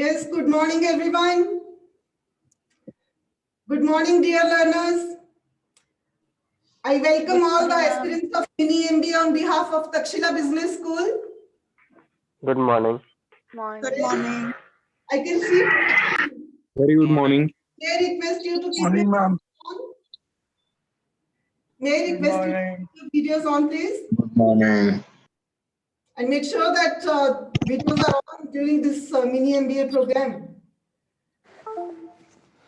Yes, good morning, everyone. Good morning, dear learners. I welcome all the aspirants of Mini MBA on behalf of Taxila Business School. Good morning. Good morning. I can see. Very good morning. May I request you to keep Morning, your ma'am. on? May I request you to keep your videos on, please? Good morning. And make sure that videos are on during this Mini MBA program.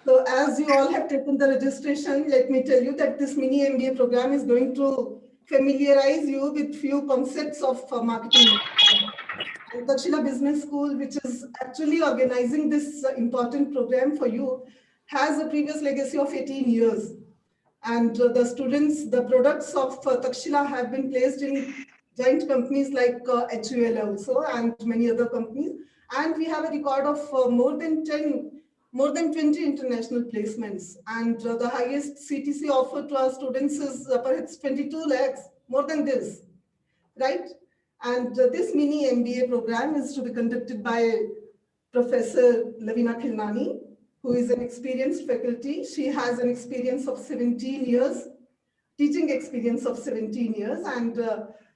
So as you all have taken the registration, let me tell you that this Mini MBA program is going to familiarize you with few concepts of marketing. And Taxila Business School, which is actually organizing this important program for you, has a previous legacy of 18 years. And the students, the products of Taxila have been placed in giant companies like HUL also and many other companies. And we have a record of more than 20 international placements. And the highest CTC offered to our students is perhaps 22 lakhs, more than this, right? And this Mini MBA program is to be conducted by Professor Lavina Khilnani, who is an experienced faculty. She has an experience of 17 years, teaching experience of 17 years, and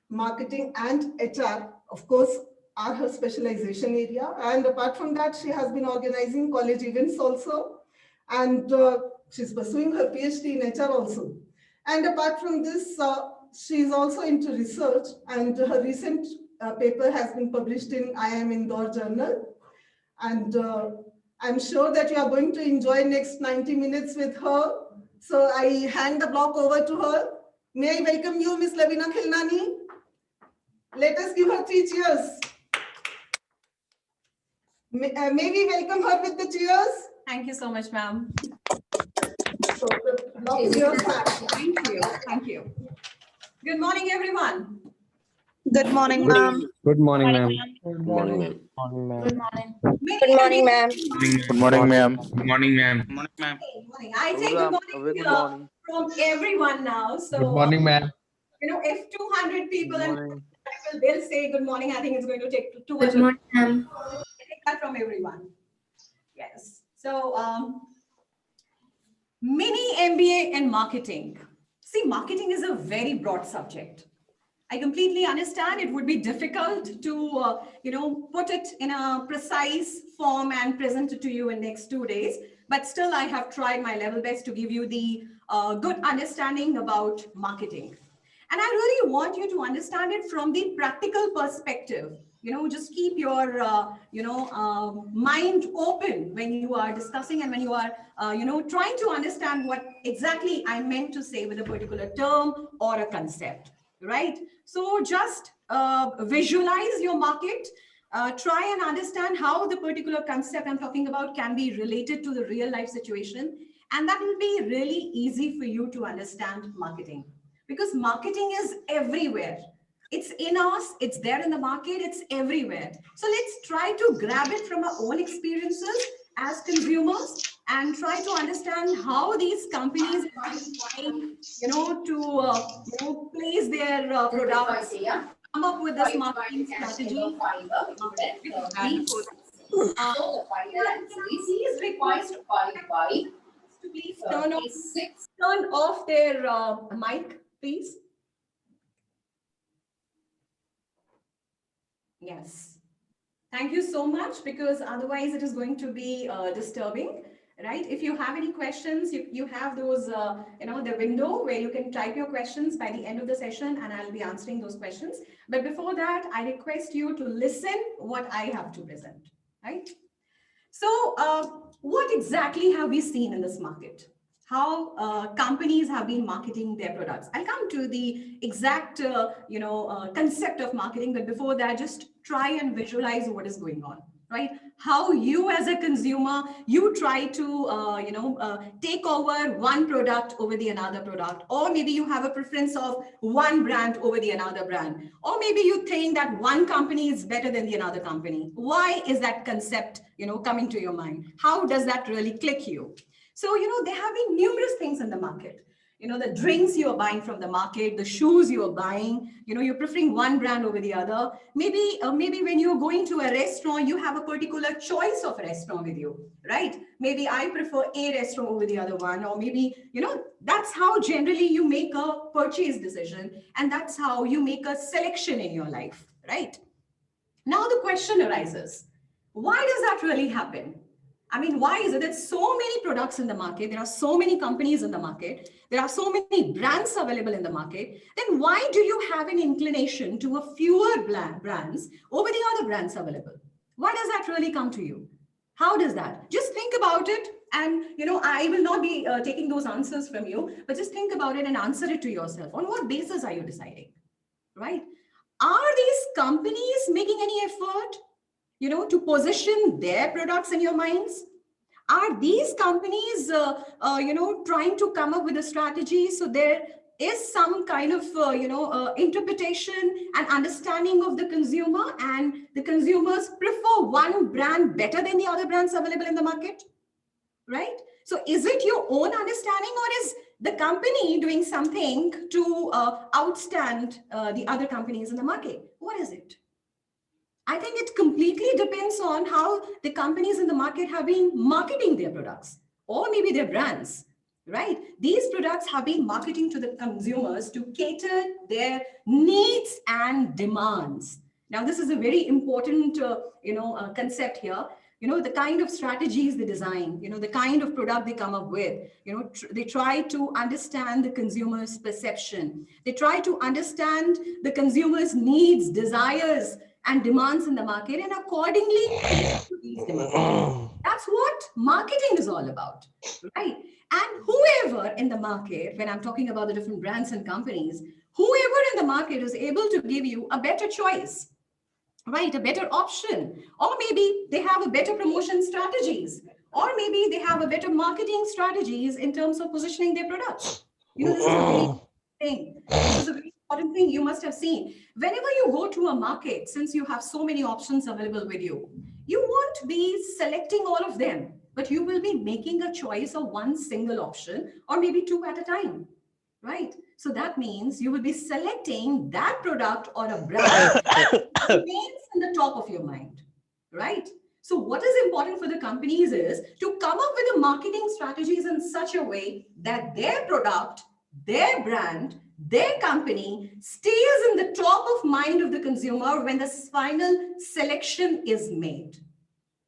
marketing and HR, of course, are her specialization area. And apart from that, she has been organizing college events also. And she's pursuing her PhD in HR also. And apart from this, she is also into research, and her recent paper has been published in IIM Indore Journal. And I'm sure that you are going to enjoy next 90 minutes with her. So I hand the block over to her. May I welcome you, Ms. Lavina Khilnani? Let us give her 3 cheers. May we welcome her with the cheers? Thank you so much, ma'am. So the block is yours, ma'am. Thank you. Thank you. Good morning, everyone. Good morning, ma'am. Good morning, ma'am. Good morning, ma'am. Good morning. Good morning, ma'am. Good morning, ma'am. Good morning, ma'am. Good morning. I say good morning from everyone now. So, Good morning, ma'am. If 200 people and they'll say good morning, I think it's going to take too much. Good morning, ma'am. I take that from everyone. Yes. So, Mini MBA and marketing. See, marketing is a very broad subject. I completely understand it would be difficult to, put it in a precise form and present it to you in next 2 days. But still, I have tried my level best to give you the good understanding about marketing. And I really want you to understand it from the practical perspective. Just keep your, mind open when you are discussing and when you are, trying to understand what exactly I meant to say with a particular term or a concept, right? So just visualize your market, try and understand how the particular concept I'm talking about can be related to the real life situation. And that will be really easy for you to understand marketing, because marketing is everywhere. It's in us, it's there in the market, it's everywhere. So let's try to grab it from our own experiences as consumers and try to understand how these companies are trying, to place their products, come up with this marketing strategy. Please request to please turn off their mic, please. Yes. Thank you so much, because otherwise it is going to be disturbing, right? If you have any questions, you have those, the window where you can type your questions by the end of the session, and I'll be answering those questions. But before that, I request you to listen what I have to present, right? So what exactly have we seen in this market? How companies have been marketing their products. I'll come to the exact, concept of marketing. But before that, just try and visualize what is going on, right? How you as a consumer, you try to, take over one product over the another product, or maybe you have a preference of one brand over the another brand, or maybe you think that one company is better than the another company. Why is that concept, coming to your mind? How does that really click you? So, there have been numerous things in the market. the drinks you are buying from the market, the shoes you are buying, you're preferring one brand over the other. Maybe when you're going to a restaurant, you have a particular choice of restaurant with you, right? Maybe I prefer a restaurant over the other one, or maybe, that's how generally you make a purchase decision, and that's how you make a selection in your life, right? Now the question arises, why does that really happen? I mean, why is it that so many products in the market, there are so many companies in the market, there are so many brands available in the market, then why do you have an inclination to a fewer brands over the other brands available? Why does that really come to you? How does that? Just think about it. And, I will not be taking those answers from you, but just think about it and answer it to yourself. On what basis are you deciding, right? Are these companies making any effort, to position their products in your minds? Are these companies, trying to come up with a strategy so there is some kind of, interpretation and understanding of the consumer, and the consumers prefer one brand better than the other brands available in the market, right? So is it your own understanding, or is the company doing something to outstand the other companies in the market? What is it? I think it completely depends on how the companies in the market have been marketing their products, or maybe their brands, right? These products have been marketing to the consumers to cater their needs and demands. Now, this is a very important, concept here. The kind of strategies they design, the kind of product they come up with, they try to understand the consumer's perception. They try to understand the consumer's needs, desires, and demands in the market, and accordingly to these demands. That's what marketing is all about, right? And whoever in the market, when I'm talking about the different brands and companies, whoever in the market is able to give you a better choice, right, a better option, or maybe they have a better promotion strategies, or maybe they have a better marketing strategies in terms of positioning their products. This is a very thing. This is a very important thing you must have seen. Whenever you go to a market, since you have so many options available with you, you won't be selecting all of them, but you will be making a choice of one single option, or maybe two at a time, right? So that means you will be selecting that product or a brand that remains in the top of your mind, right? So what is important for the companies is to come up with the marketing strategies in such a way that their product, their brand, their company stays in the top of mind of the consumer when the final selection is made.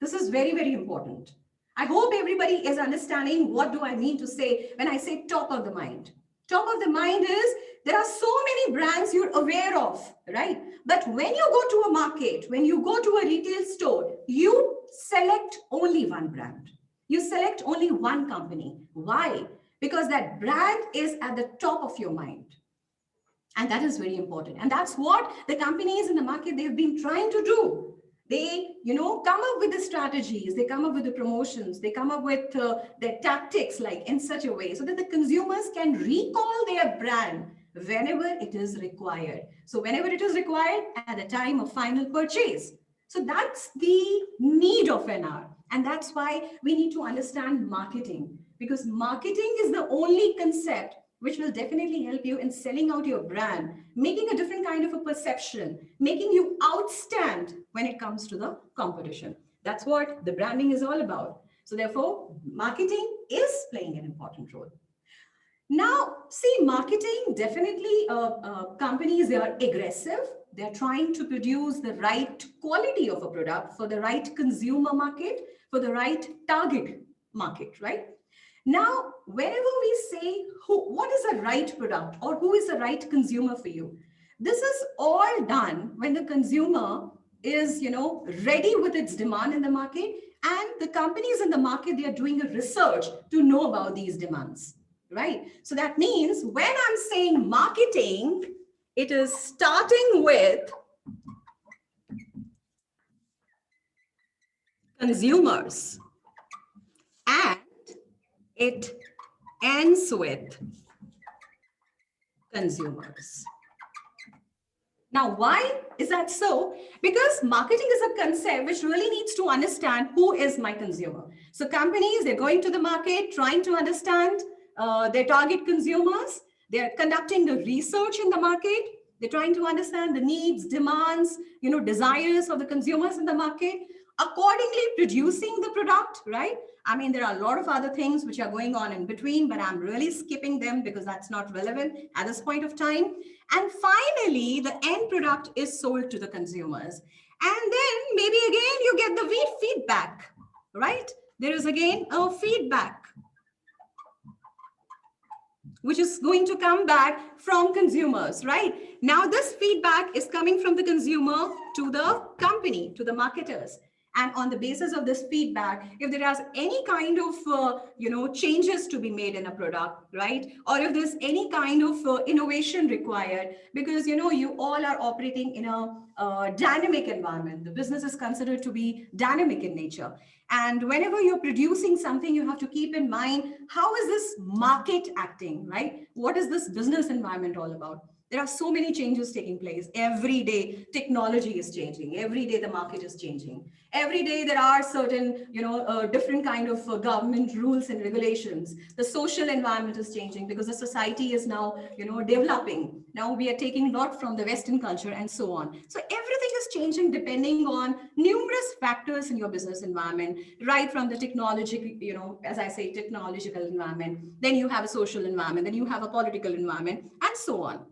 This is very, very important. I hope everybody is understanding what do I mean to say when I say top of the mind. Top of the mind is there are so many brands you're aware of, right? But when you go to a market, when you go to a retail store, you select only one brand. You select only one company. Why? Because that brand is at the top of your mind. And that is very important. And that's what the companies in the market, they've been trying to do. They, come up with the strategies, they come up with the promotions, they come up with their tactics like in such a way so that the consumers can recall their brand whenever it is required. So whenever it is required at the time of final purchase. So that's the need of an hour. And that's why we need to understand marketing, because marketing is the only concept which will definitely help you in selling out your brand, making a different kind of a perception, making you outstand when it comes to the competition. That's what the branding is all about. So therefore, marketing is playing an important role. Now, see, marketing, definitely companies, they are aggressive. They're trying to produce the right quality of a product for the right consumer market, for the right target market, right? Now, whenever we say what is the right product or who is the right consumer for you, this is all done when the consumer is, ready with its demand in the market, and the companies in the market, they are doing a research to know about these demands, right? So that means when I'm saying marketing, it is starting with consumers and it ends with consumers. Now, why is that so? Because marketing is a concept which really needs to understand who is my consumer. So companies, they're going to the market, trying to understand their target consumers. They're conducting the research in the market. They're trying to understand the needs, demands, desires of the consumers in the market, accordingly producing the product, right? I mean, there are a lot of other things which are going on in between, but I'm really skipping them because that's not relevant at this point of time. And finally, the end product is sold to the consumers. And then maybe again, you get the feedback, right? There is again a feedback, which is going to come back from consumers, right? Now, this feedback is coming from the consumer to the company, to the marketers. And on the basis of this feedback, if there is any kind of, changes to be made in a product, right? Or if there's any kind of innovation required, because, you all are operating in a dynamic environment. The business is considered to be dynamic in nature. And whenever you're producing something, you have to keep in mind, how is this market acting, right? What is this business environment all about? There are so many changes taking place. Every day, technology is changing. Every day, the market is changing. Every day, there are certain, different kind of government rules and regulations. The social environment is changing because the society is now, developing. Now we are taking a lot from the Western culture and so on. So everything is changing depending on numerous factors in your business environment, right from the technological, as I say, technological environment. Then you have a social environment. Then you have a political environment and so on.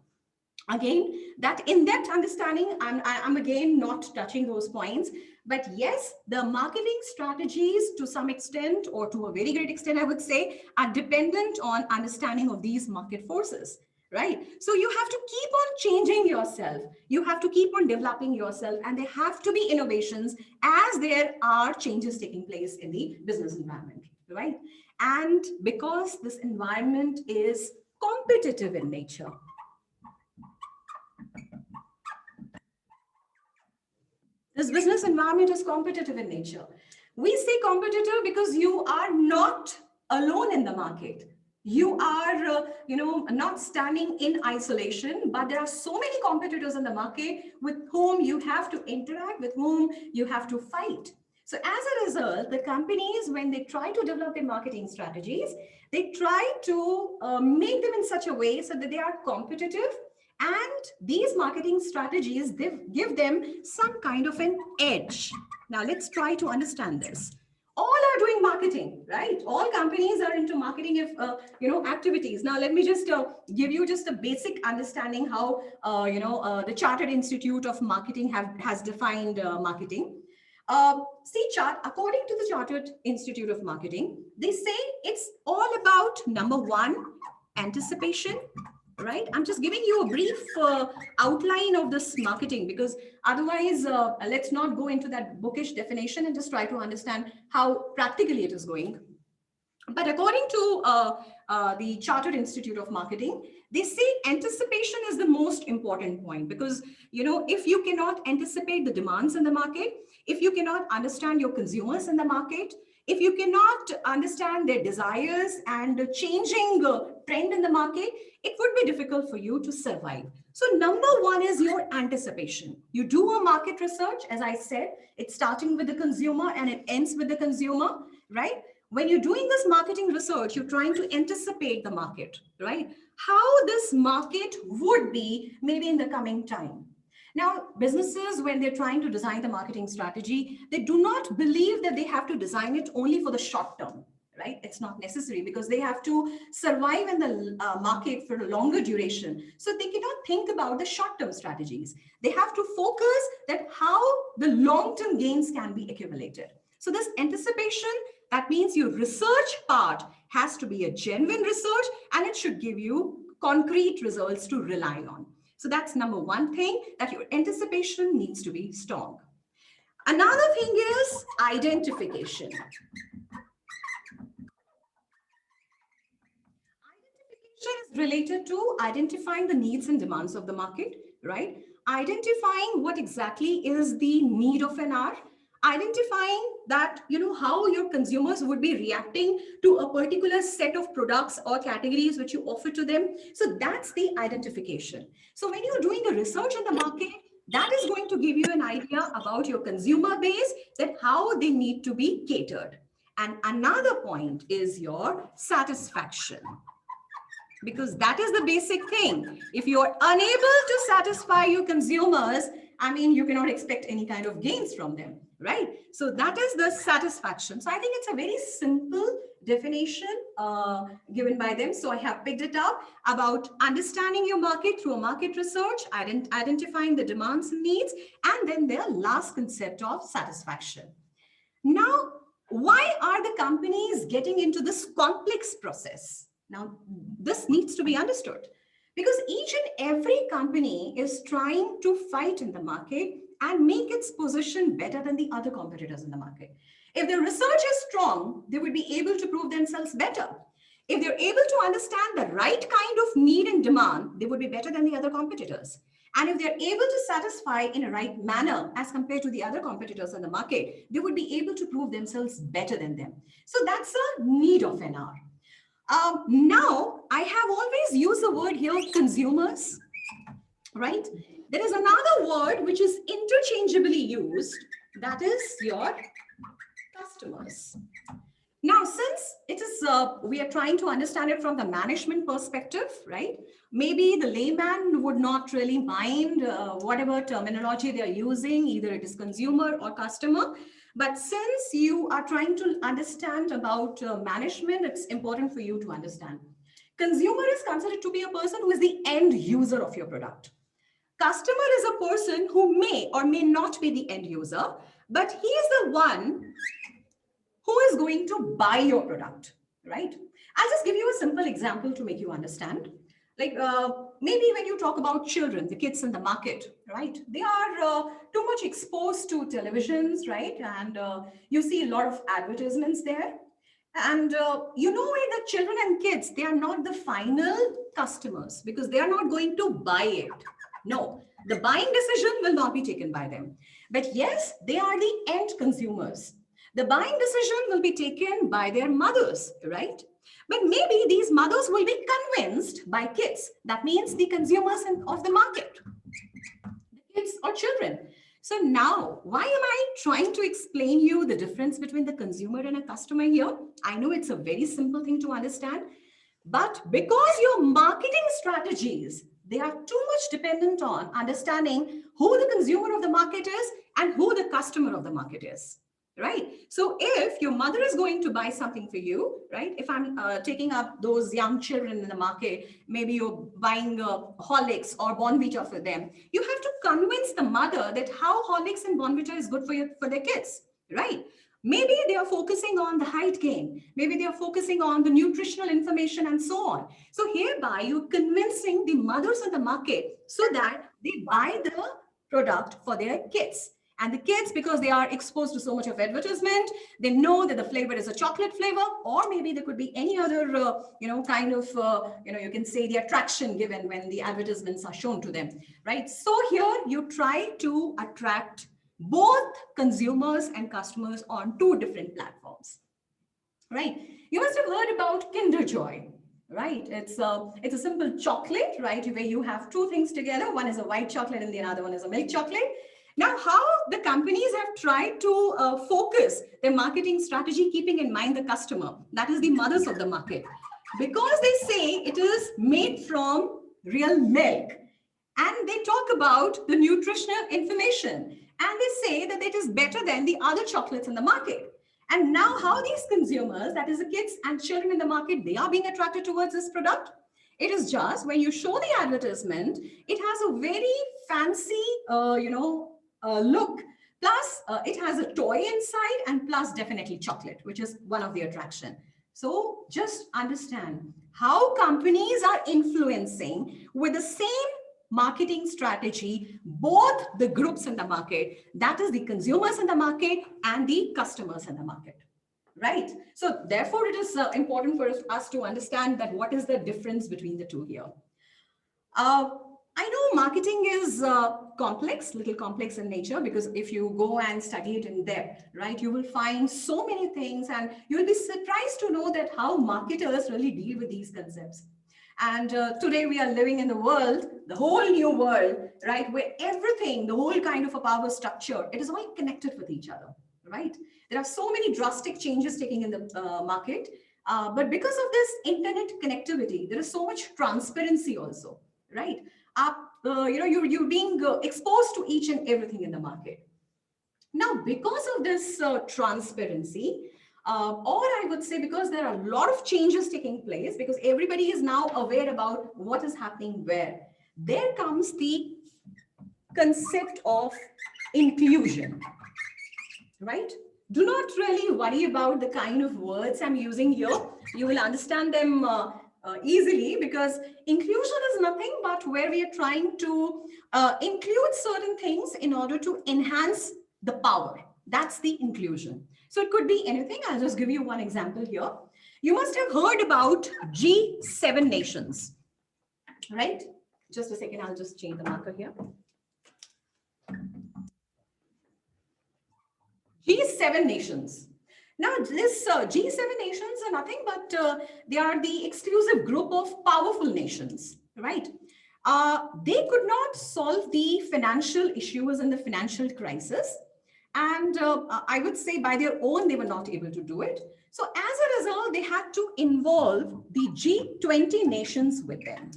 Again, that in-depth understanding, I'm again not touching those points, but yes, the marketing strategies to some extent, or to a very great extent, I would say, are dependent on understanding of these market forces, right? So you have to keep on changing yourself. You have to keep on developing yourself, and there have to be innovations as there are changes taking place in the business environment, right? And because this environment is competitive in nature, this business environment is competitive in nature. We say competitive because you are not alone in the market. You are, not standing in isolation, but there are so many competitors in the market with whom you have to interact, with whom you have to fight. So as a result, the companies, when they try to develop their marketing strategies, they try to make them in such a way so that they are competitive. And these marketing strategies, they give them some kind of an edge. Now, let's try to understand this. All are doing marketing, right? All companies are into marketing, activities. Now, let me just give you just a basic understanding how, the Chartered Institute of Marketing has defined marketing. According to the Chartered Institute of Marketing, they say it's all about, number one, anticipation. Right? I'm just giving you a brief outline of this marketing, because otherwise, let's not go into that bookish definition and just try to understand how practically it is going. But according to the Chartered Institute of Marketing, they say anticipation is the most important point, because, if you cannot anticipate the demands in the market, if you cannot understand your consumers in the market, if you cannot understand their desires and the changing trend in the market, it would be difficult for you to survive. So number one is your anticipation. You do a market research, as I said, it's starting with the consumer and it ends with the consumer, right? When you're doing this marketing research, you're trying to anticipate the market, right? How this market would be maybe in the coming time. Now, businesses, when they're trying to design the marketing strategy, they do not believe that they have to design it only for the short term, right? It's not necessary, because they have to survive in the market for a longer duration. So they cannot think about the short-term strategies. They have to focus that how the long-term gains can be accumulated. So this anticipation, that means your research part has to be a genuine research, and it should give you concrete results to rely on. So that's number one thing, that your anticipation needs to be strong. Another thing is identification. Identification is related to identifying the needs and demands of the market, right? Identifying what exactly is the need of an hour, identifying that, how your consumers would be reacting to a particular set of products or categories which you offer to them. So that's the identification. So when you're doing a research in the market, that is going to give you an idea about your consumer base, that how they need to be catered. And another point is your satisfaction. because that is the basic thing. If you are unable to satisfy your consumers, I mean, you cannot expect any kind of gains from them, right? So that is the satisfaction. So I think it's a very simple definition given by them. So I have picked it up about understanding your market through a market research, identifying the demands and needs, and then their last concept of satisfaction. Now, why are the companies getting into this complex process? Now, this needs to be understood because each and every company is trying to fight in the market and make its position better than the other competitors in the market. If their research is strong, they would be able to prove themselves better. If they're able to understand the right kind of need and demand, they would be better than the other competitors. And if they're able to satisfy in a right manner as compared to the other competitors in the market, they would be able to prove themselves better than them. So that's a need of an hour. Now, I have always used the word here, consumers, right? There is another word which is interchangeably used, that is your customers. Now, since it is, we are trying to understand it from the management perspective, right? Maybe the layman would not really mind whatever terminology they are using, either it is consumer or customer. But since you are trying to understand about management, it's important for you to understand. Consumer is considered to be a person who is the end user of your product. Customer is a person who may or may not be the end user, but he is the one who is going to buy your product, right? I'll just give you a simple example to make you understand. Like maybe when you talk about children, the kids in the market, right? They are too much exposed to televisions, right? And you see a lot of advertisements there. And you know the children and kids, they are not the final customers because they are not going to buy it. No, the buying decision will not be taken by them. But yes, they are the end consumers. The buying decision will be taken by their mothers, right? But maybe these mothers will be convinced by kids. That means the consumers of the market, the kids or children. So now, why am I trying to explain you the difference between the consumer and a customer here? I know it's a very simple thing to understand, but because your marketing strategies, they are too much dependent on understanding who the consumer of the market is and who the customer of the market is. Right? So if your mother is going to buy something for you, right? If I'm taking up those young children in the market, maybe you're buying Horlicks or Bonvita for them, you have to convince the mother that how Horlicks and Bonvita is good for their kids, right? Maybe they are focusing on the height gain. Maybe they are focusing on the nutritional information and so on. So hereby you're convincing the mothers in the market so that they buy the product for their kids. And the kids, because they are exposed to so much of advertisement, they know that the flavor is a chocolate flavor, or maybe there could be any other, kind of, you can say the attraction given when the advertisements are shown to them, right? So here you try to attract both consumers and customers on two different platforms, right? You must have heard about Kinder Joy, right? It's a simple chocolate, right? Where you have two things together. One is a white chocolate and the other one is a milk chocolate. Now, how the companies have tried to focus their marketing strategy, keeping in mind the customer, that is the mothers of the market, because they say it is made from real milk. And they talk about the nutritional information. And they say that it is better than the other chocolates in the market. And now how these consumers, that is the kids and children in the market, they are being attracted towards this product. It is just when you show the advertisement, it has a very fancy, look. Plus, it has a toy inside and plus definitely chocolate, which is one of the attraction. So just understand how companies are influencing with the same marketing strategy, both the groups in the market, that is the consumers in the market and the customers in the market, right? So therefore, it is important for us to understand that what is the difference between the two here. I know marketing is little complex in nature, because if you go and study it in depth, right, you will find so many things and you will be surprised to know that how marketers really deal with these concepts. And today we are living in the world, the whole new world, right, where everything, the whole kind of a power structure, it is all connected with each other, right? There are so many drastic changes taking in the market. But because of this internet connectivity, there is so much transparency also, right? You're being exposed to each and everything in the market. Now, because of this transparency, or I would say because there are a lot of changes taking place, because everybody is now aware about what is happening where, there comes the concept of inclusion, right? Do not really worry about the kind of words I'm using here. You will understand them easily, because inclusion is nothing but where we are trying to include certain things in order to enhance the power. That's the inclusion. So it could be anything. I'll just give you one example here. You must have heard about G7 nations, right? Just a second, I'll just change the marker here. G7 nations. Now, this G7 nations are nothing but they are the exclusive group of powerful nations, right? They could not solve the financial issues and the financial crisis. And I would say by their own, they were not able to do it. So as a result, they had to involve the G20 nations with them,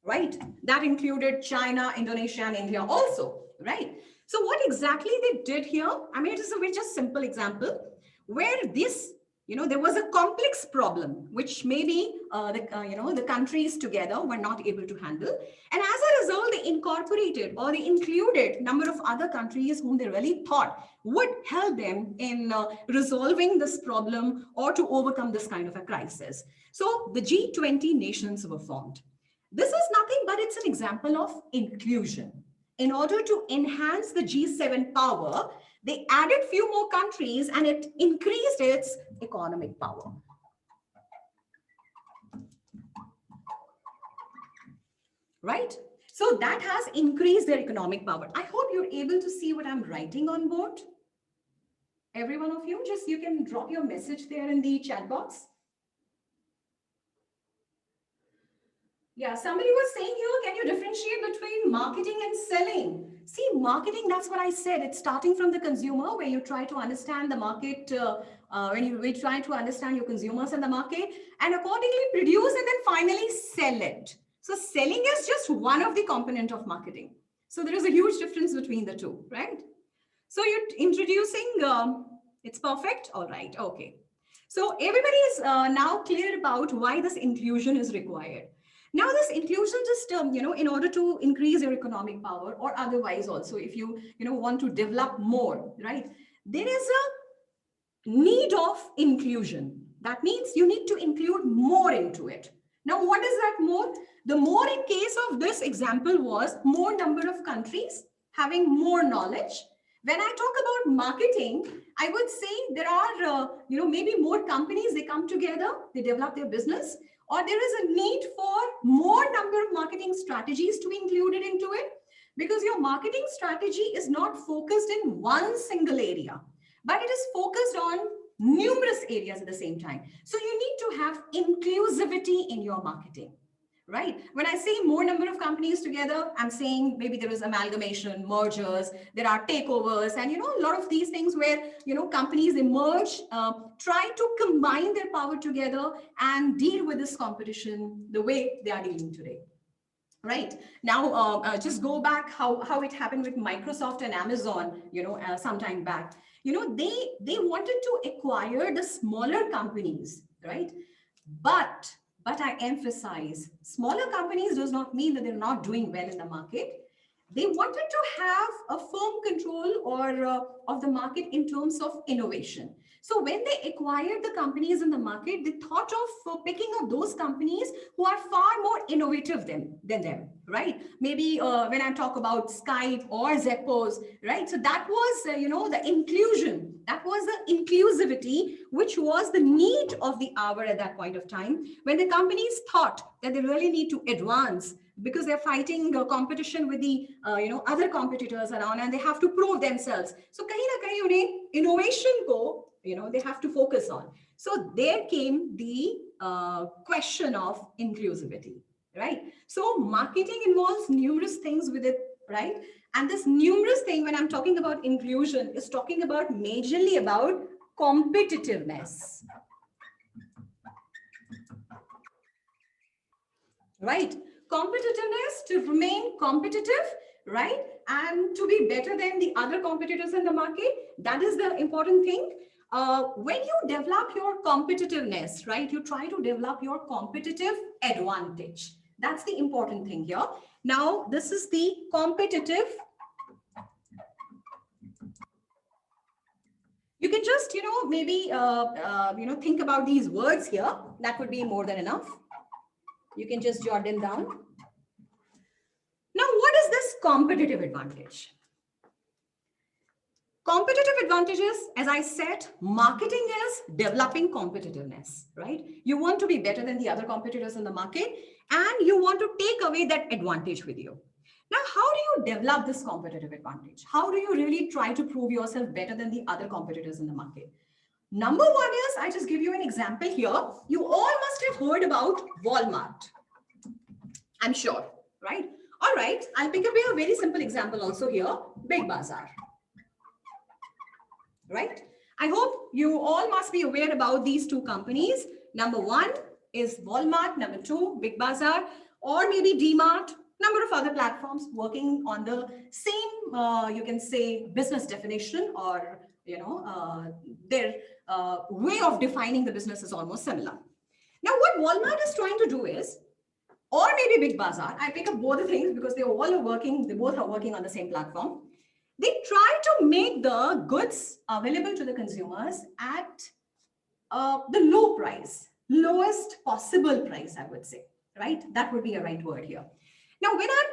right? That included China, Indonesia, and India also, right? So what exactly they did here, I mean, it is a very just simple example where this, there was a complex problem, which maybe the countries together were not able to handle. And as a result, they incorporated or they included a number of other countries whom they really thought would help them in resolving this problem or to overcome this kind of a crisis. So the G20 nations were formed. This is nothing but it's an example of inclusion. In order to enhance the G7 power, they added few more countries and it increased its economic power. Right? So that has increased their economic power. I hope you're able to see what I'm writing on board. Every one of you, just you can drop your message there in the chat box. Yeah, somebody was saying here, can you differentiate between marketing and selling? See, marketing, that's what I said. It's starting from the consumer, where you try to understand the market, we try to understand your consumers and the market, and accordingly produce and then finally sell it. So selling is just one of the component of marketing. So there is a huge difference between the two, right? So you're introducing, it's perfect. All right, okay. So everybody is now clear about why this inclusion is required. Now, this inclusion just, in order to increase your economic power or otherwise also, if you, want to develop more, right? There is a need of inclusion. That means you need to include more into it. Now, what is that more? The more in case of this example was more number of countries having more knowledge. When I talk about marketing, I would say there are, maybe more companies, they come together, they develop their business, or there is a need for more number of marketing strategies to include it into it, because your marketing strategy is not focused in one single area, but it is focused on numerous areas at the same time. So you need to have inclusivity in your marketing. Right? When I say more number of companies together, I'm saying maybe there is amalgamation, mergers, there are takeovers, and a lot of these things where companies emerge, try to combine their power together and deal with this competition the way they are dealing today. Right now, just go back how it happened with Microsoft and Amazon, some time back. They wanted to acquire the smaller companies, right? But I emphasize, smaller companies does not mean that they're not doing well in the market. They wanted to have a firm control or of the market in terms of innovation. So when they acquired the companies in the market, they thought of picking up those companies who are far more innovative than them, right? Maybe when I talk about Skype or Zappos, right? So that was, the inclusion. That was the inclusivity, which was the need of the hour at that point of time, when the companies thought that they really need to advance because they're fighting competition with the other competitors around, and they have to prove themselves. So kahin na kahin unhe innovation ko they have to focus on. So there came the question of inclusivity, right? So marketing involves numerous things with it, right? And this numerous thing, when I'm talking about inclusion, is talking about majorly about competitiveness. Right? Competitiveness, to remain competitive, right? And to be better than the other competitors in the market. That is the important thing. When you develop your competitiveness, right, you try to develop your competitive advantage. That's the important thing here. Now, this is the competitive. You can just, maybe, think about these words here. That would be more than enough. You can just jot them down. Now, what is this competitive advantage? Competitive advantages, as I said, marketing is developing competitiveness, right? You want to be better than the other competitors in the market, and you want to take away that advantage with you. Now, how do you develop this competitive advantage? How do you really try to prove yourself better than the other competitors in the market? Number one is, I just give you an example here. You all must have heard about Walmart. I'm sure, right? All right, I'll pick up a very simple example also here, Big Bazaar. Right? I hope you all must be aware about these two companies. Number one is Walmart, number two, Big Bazaar, or maybe DMart, number of other platforms working on the same, you can say, business definition, or, their way of defining the business is almost similar. Now, what Walmart is trying to do is, or maybe Big Bazaar, I pick up both the things because they both are working on the same platform. They try to make the goods available to the consumers at the low price, lowest possible price, I would say, right? That would be a right word here. Now, when I'm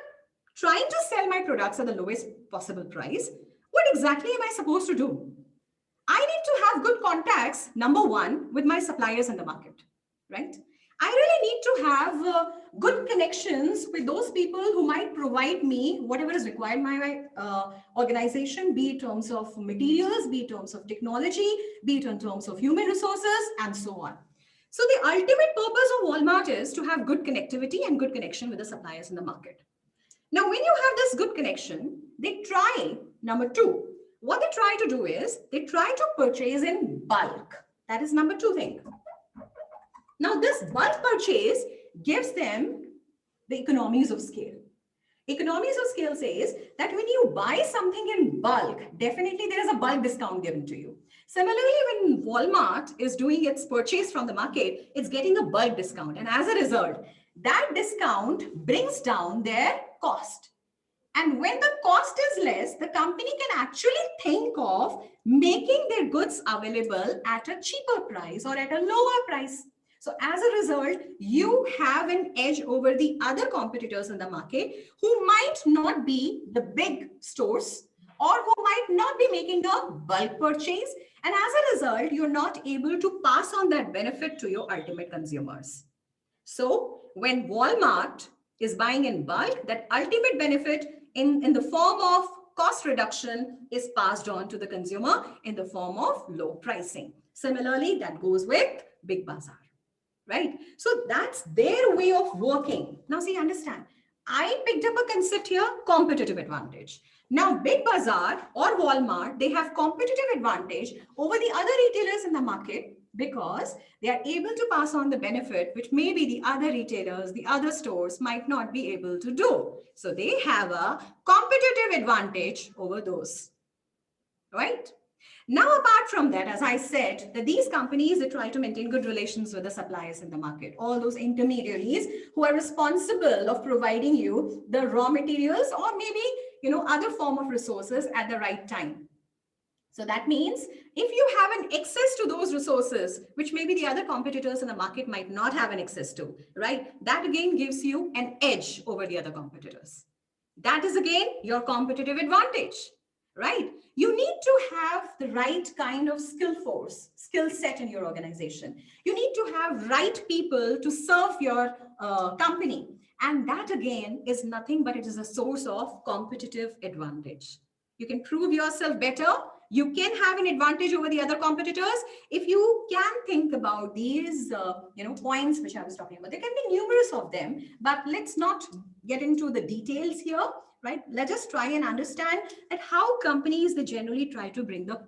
trying to sell my products at the lowest possible price, what exactly am I supposed to do? I need to have good contacts, number one, with my suppliers in the market, right? I really need to have good connections with those people who might provide me whatever is required by my organization, be it in terms of materials, be it in terms of technology, be it in terms of human resources, and so on. So the ultimate purpose of Walmart is to have good connectivity and good connection with the suppliers in the market. Now, when you have this good connection, they try, number two, what they try to do is they try to purchase in bulk. That is number two thing. Now, this bulk purchase gives them the economies of scale. Economies of scale says that when you buy something in bulk, definitely there is a bulk discount given to you. Similarly, when Walmart is doing its purchase from the market, it's getting a bulk discount. And as a result, that discount brings down their cost. And when the cost is less, the company can actually think of making their goods available at a cheaper price or at a lower price. So as a result, you have an edge over the other competitors in the market who might not be the big stores or who might not be making a bulk purchase. And as a result, you're not able to pass on that benefit to your ultimate consumers. So when Walmart is buying in bulk, that ultimate benefit in the form of cost reduction is passed on to the consumer in the form of low pricing. Similarly, that goes with Big Bazaar. Right? So that's their way of working. Now, see, understand, I picked up a concept here, competitive advantage. Now, Big Bazaar or Walmart, they have competitive advantage over the other retailers in the market because they are able to pass on the benefit, which maybe the other retailers, the other stores might not be able to do. So they have a competitive advantage over those, right? Now, apart from that, as I said, that these companies, they try to maintain good relations with the suppliers in the market, all those intermediaries who are responsible of providing you the raw materials or maybe, other form of resources at the right time. So that means if you have an access to those resources, which maybe the other competitors in the market might not have an access to, right? That again gives you an edge over the other competitors. That is again your competitive advantage, right? You need to have the right kind of skill set in your organization. You need to have right people to serve your company. And that again is nothing but it is a source of competitive advantage. You can prove yourself better. You can have an advantage over the other competitors if you can think about these points which I was talking about. There can be numerous of them, but let's not get into the details here. right? Let us try and understand that how companies, they generally try to bring the,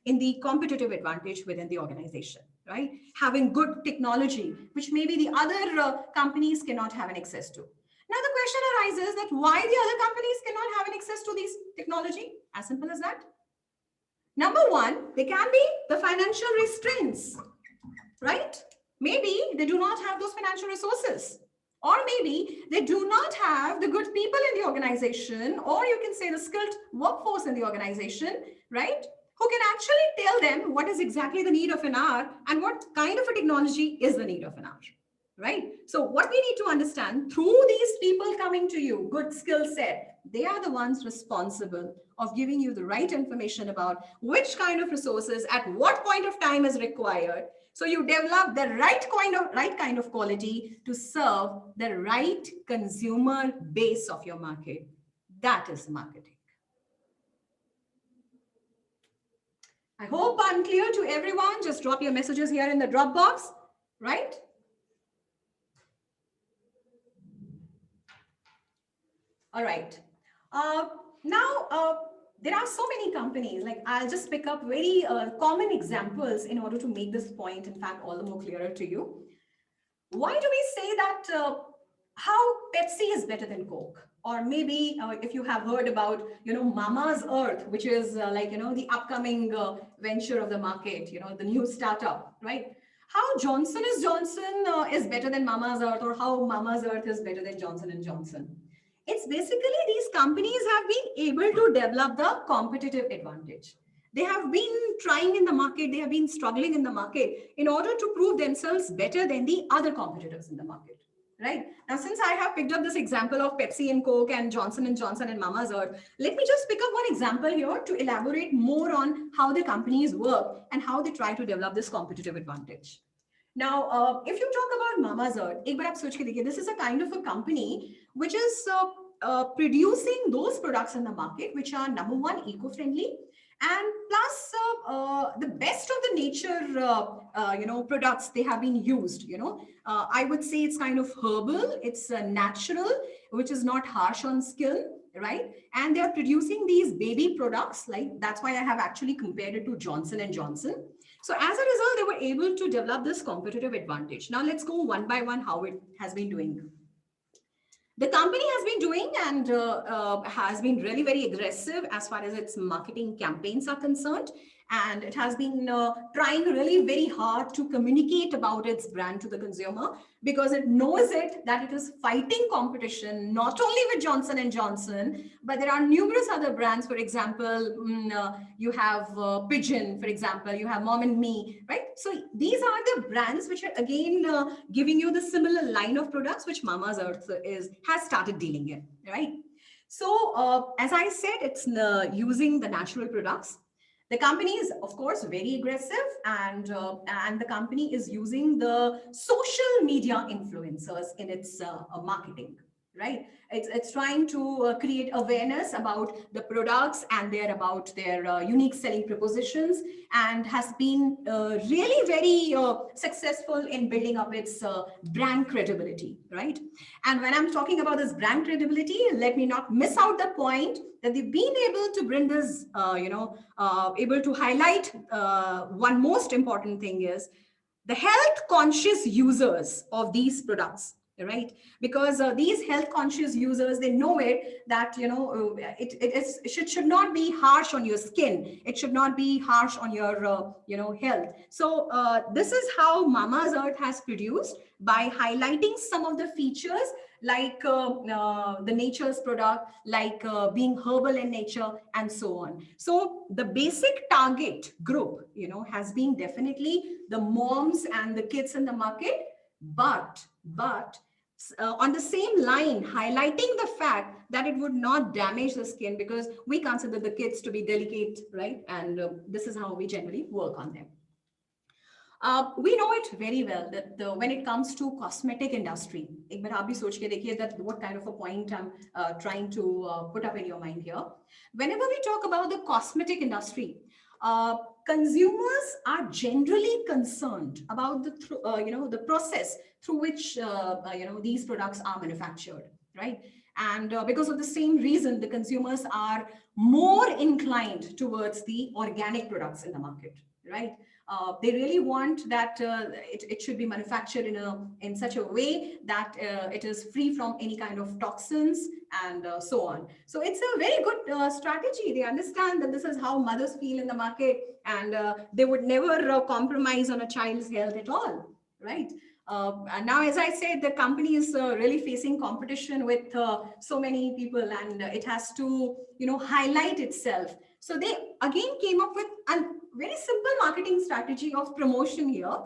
in the competitive advantage within the organization, right? Having good technology, which maybe the other companies cannot have an access to. Now the question arises that why the other companies cannot have an access to these technology? As simple as that. Number one, they can be the financial restraints, right? Maybe they do not have those financial resources, or maybe they do not have the good people in the organization, or you can say the skilled workforce in the organization, right? Who can actually tell them what is exactly the need of an hour and what kind of a technology is the need of an hour, right? So what we need to understand through these people coming to you, good skill set, they are the ones responsible of giving you the right information about which kind of resources at what point of time is required. So you develop the right kind of quality to serve the right consumer base of your market. That is marketing. I hope I'm clear to everyone. Just drop your messages here in the drop box, right? All right. Now, there are so many companies, like I'll just pick up very common examples in order to make this point, in fact, all the more clearer to you. Why do we say that how Pepsi is better than Coke? Or maybe if you have heard about, Mama's Earth, which is the upcoming venture of the market, the new startup, right? How Johnson & Johnson is better than Mama's Earth, or how Mama's Earth is better than Johnson & Johnson. It's basically these companies have been able to develop the competitive advantage. They have been trying in the market, they have been struggling in the market in order to prove themselves better than the other competitors in the market, right? Now, since I have picked up this example of Pepsi and Coke and Johnson & Johnson and Mama's Earth, let me just pick up one example here to elaborate more on how the companies work and how they try to develop this competitive advantage. Now, if you talk about Mama's Earth, ek baar aap soch ke dekhiye, this is a kind of a company which is producing those products in the market which are, number one, eco-friendly, and plus the best of the nature products they have been used. I would say it's kind of herbal, it's natural, which is not harsh on skin, right? And they are producing these baby products, like that's why I have actually compared it to Johnson & Johnson. So as a result, they were able to develop this competitive advantage. Now let's go one by one how it has been doing. The company has been doing and has been really very aggressive as far as its marketing campaigns are concerned. And it has been trying really very hard to communicate about its brand to the consumer, because it knows that it is fighting competition, not only with Johnson & Johnson, but there are numerous other brands. For example, you have Pigeon, for example, you have Mom and Me, right? So these are the brands which are again giving you the similar line of products which Mama's Earth has started dealing in, right? So as I said, it's using the natural products. The company is, of course, very aggressive, and the company is using the social media influencers in its marketing, right? It's trying to create awareness about the products and about their unique selling propositions, and has been really very successful in building up its brand credibility, right? And when I'm talking about this brand credibility, let me not miss out the point that they've been able to bring this, able to highlight one most important thing is the health conscious users of these products, right? Because these health conscious users, they know that it should not be harsh on your skin, it should not be harsh on your health. So this is how Mama's Earth has produced, by highlighting some of the features like the nature's product, like being herbal in nature, and so on. So the basic target group has been definitely the moms and the kids in the market, but on the same line, highlighting the fact that it would not damage the skin, because we consider the kids to be delicate, right? And this is how we generally work on them. We know it very well that when it comes to cosmetic industry, ek baar aap bhi soch ke dekhiye that what kind of a point I'm trying to put up in your mind here. Whenever we talk about the cosmetic industry, consumers are generally concerned about the process through which these products are manufactured, right? And because of the same reason, the consumers are more inclined towards the organic products in the market, right? They really want that it should be manufactured in such a way that it is free from any kind of toxins and so on. So it's a very good strategy. They understand that this is how mothers feel in the market, and they would never compromise on a child's health at all, right? And now, as I said, the company is really facing competition with so many people, and it has to, highlight itself. So they again came up with a very simple marketing strategy of promotion here.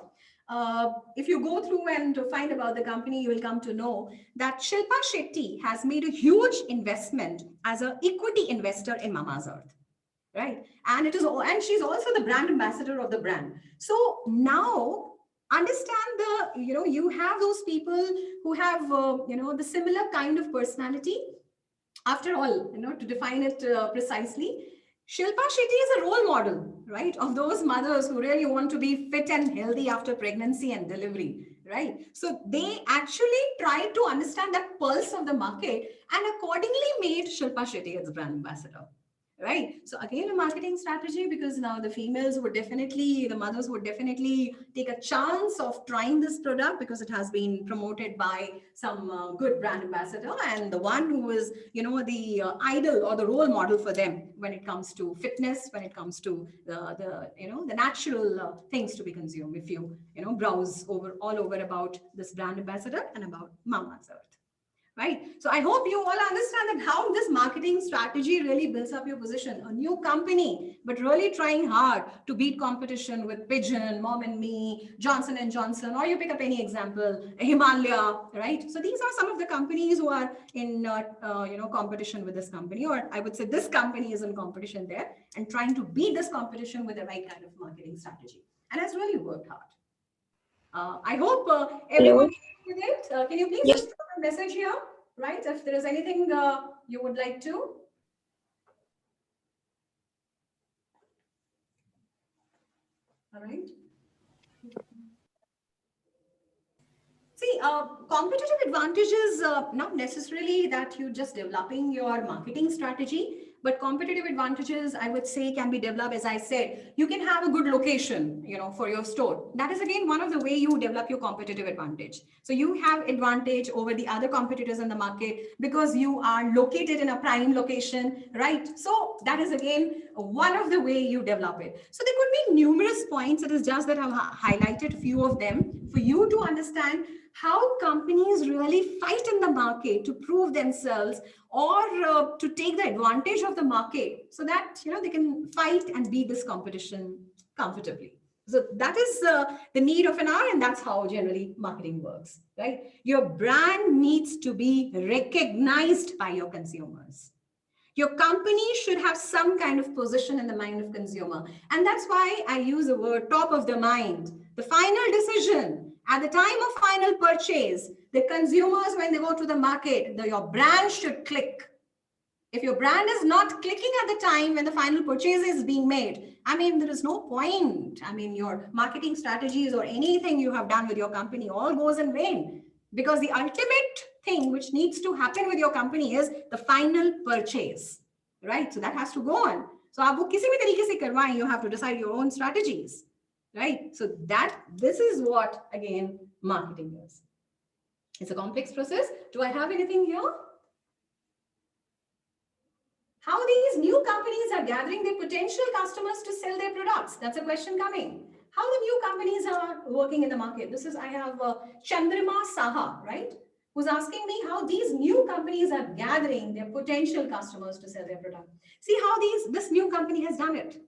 If you go through and find about the company, you will come to know that Shilpa Shetty has made a huge investment as an equity investor in Mama's Earth, right? And she's also the brand ambassador of the brand. So now understand you have those people who have the similar kind of personality. After all, to define it precisely, Shilpa Shetty is a role model, right, of those mothers who really want to be fit and healthy after pregnancy and delivery, right? So they actually tried to understand that pulse of the market and accordingly made Shilpa Shetty its brand ambassador. Right. So again, a marketing strategy, because now the mothers would definitely take a chance of trying this product because it has been promoted by some good brand ambassador, and the one who is, the idol or the role model for them when it comes to fitness, when it comes to the natural things to be consumed. If you, browse all over about this brand ambassador and about Mama's Earth. Right. So I hope you all understand that how this marketing strategy really builds up your position. A new company, but really trying hard to beat competition with Pigeon, Mom and Me, Johnson and Johnson, or you pick up any example, Himalaya, right? So these are some of the companies who are in, competition with this company, or I would say this company is in competition there and trying to beat this competition with the right kind of marketing strategy. And has really worked hard. I hope everyone with it. Can you please just put a message here, right? If there is anything you would like to. All right. See, competitive advantage is not necessarily that you're just developing your marketing strategy, but competitive advantages, I would say, can be developed. As I said, you can have a good location, for your store. That is again one of the way you develop your competitive advantage. So you have advantage over the other competitors in the market because you are located in a prime location, right? So that is again one of the way you develop it. So there could be numerous points. It is just that I've highlighted a few of them for you to understand how companies really fight in the market to prove themselves or to take the advantage of the market so that they can fight and beat this competition comfortably. So that is the need of an hour, and that's how generally marketing works, right? Your brand needs to be recognized by your consumers. Your company should have some kind of position in the mind of consumer. And that's why I use the word top of the mind. The final decision, at the time of final purchase, the consumers, when they go to the market, your brand should click. If your brand is not clicking at the time when the final purchase is being made, there is no point. Your marketing strategies or anything you have done with your company all goes in vain, because the ultimate thing which needs to happen with your company is the final purchase, right? So that has to go on. So आप वो किसी भी तरीके से करवाएं, you have to decide your own strategies, right? So this is what again marketing is. It's a complex process. Do I have anything here? How these new companies are gathering their potential customers to sell their products? That's a question coming. How the new companies are working in the market? I have Chandrima Saha, right? Who's asking me how these new companies are gathering their potential customers to sell their product. See how this new company has done it.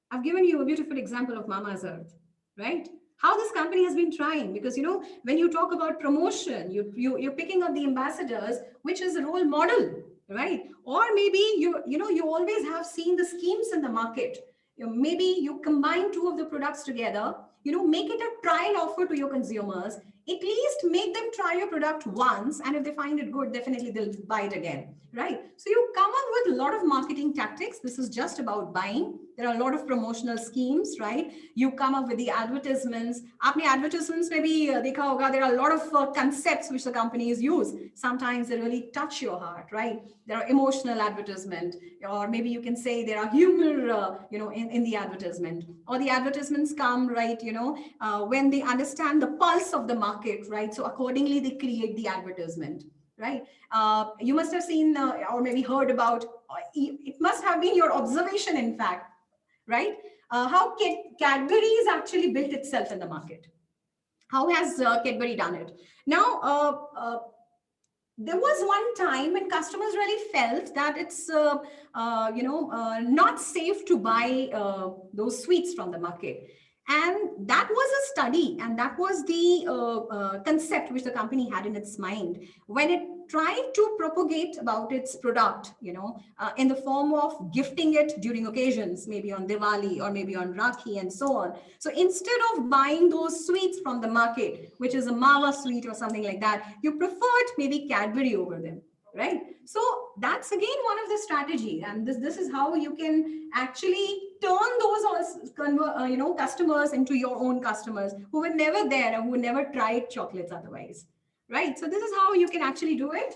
I've given you a beautiful example of Mama's Earth, right? How this company has been trying, because when you talk about promotion, you're picking up the ambassadors, which is a role model, right? Or maybe you always have seen the schemes in the market. Maybe you combine two of the products together, make it a trial offer to your consumers. At least make them try your product once, and if they find it good, definitely they'll buy it again, right? So you come up with a lot of marketing tactics. This is just about buying, There are a lot of promotional schemes, right? You come up with the advertisements. Aapne advertisements maybe dekha hoga, there are a lot of concepts which the companies use. Sometimes they really touch your heart, right? There are emotional advertisement, or maybe you can say there are humor, in the advertisement, or the advertisements come, right, when they understand the pulse of the market, right? So accordingly, they create the advertisement, right? You must have seen or maybe heard about, it must have been your observation, in fact, right? How Cadbury's actually built itself in the market. How has Cadbury done it? Now, there was one time when customers really felt that it's not safe to buy those sweets from the market, and that was a study, and that was the concept which the company had in its mind when it tried to propagate about its product, in the form of gifting it during occasions, maybe on Diwali or maybe on Rakhi and so on. So instead of buying those sweets from the market, which is a Mawa sweet or something like that, you preferred maybe Cadbury over them, right? So that's again one of the strategies, and this is how you can actually turn those customers into your own customers who were never there and who never tried chocolates otherwise, right? So this is how you can actually do it.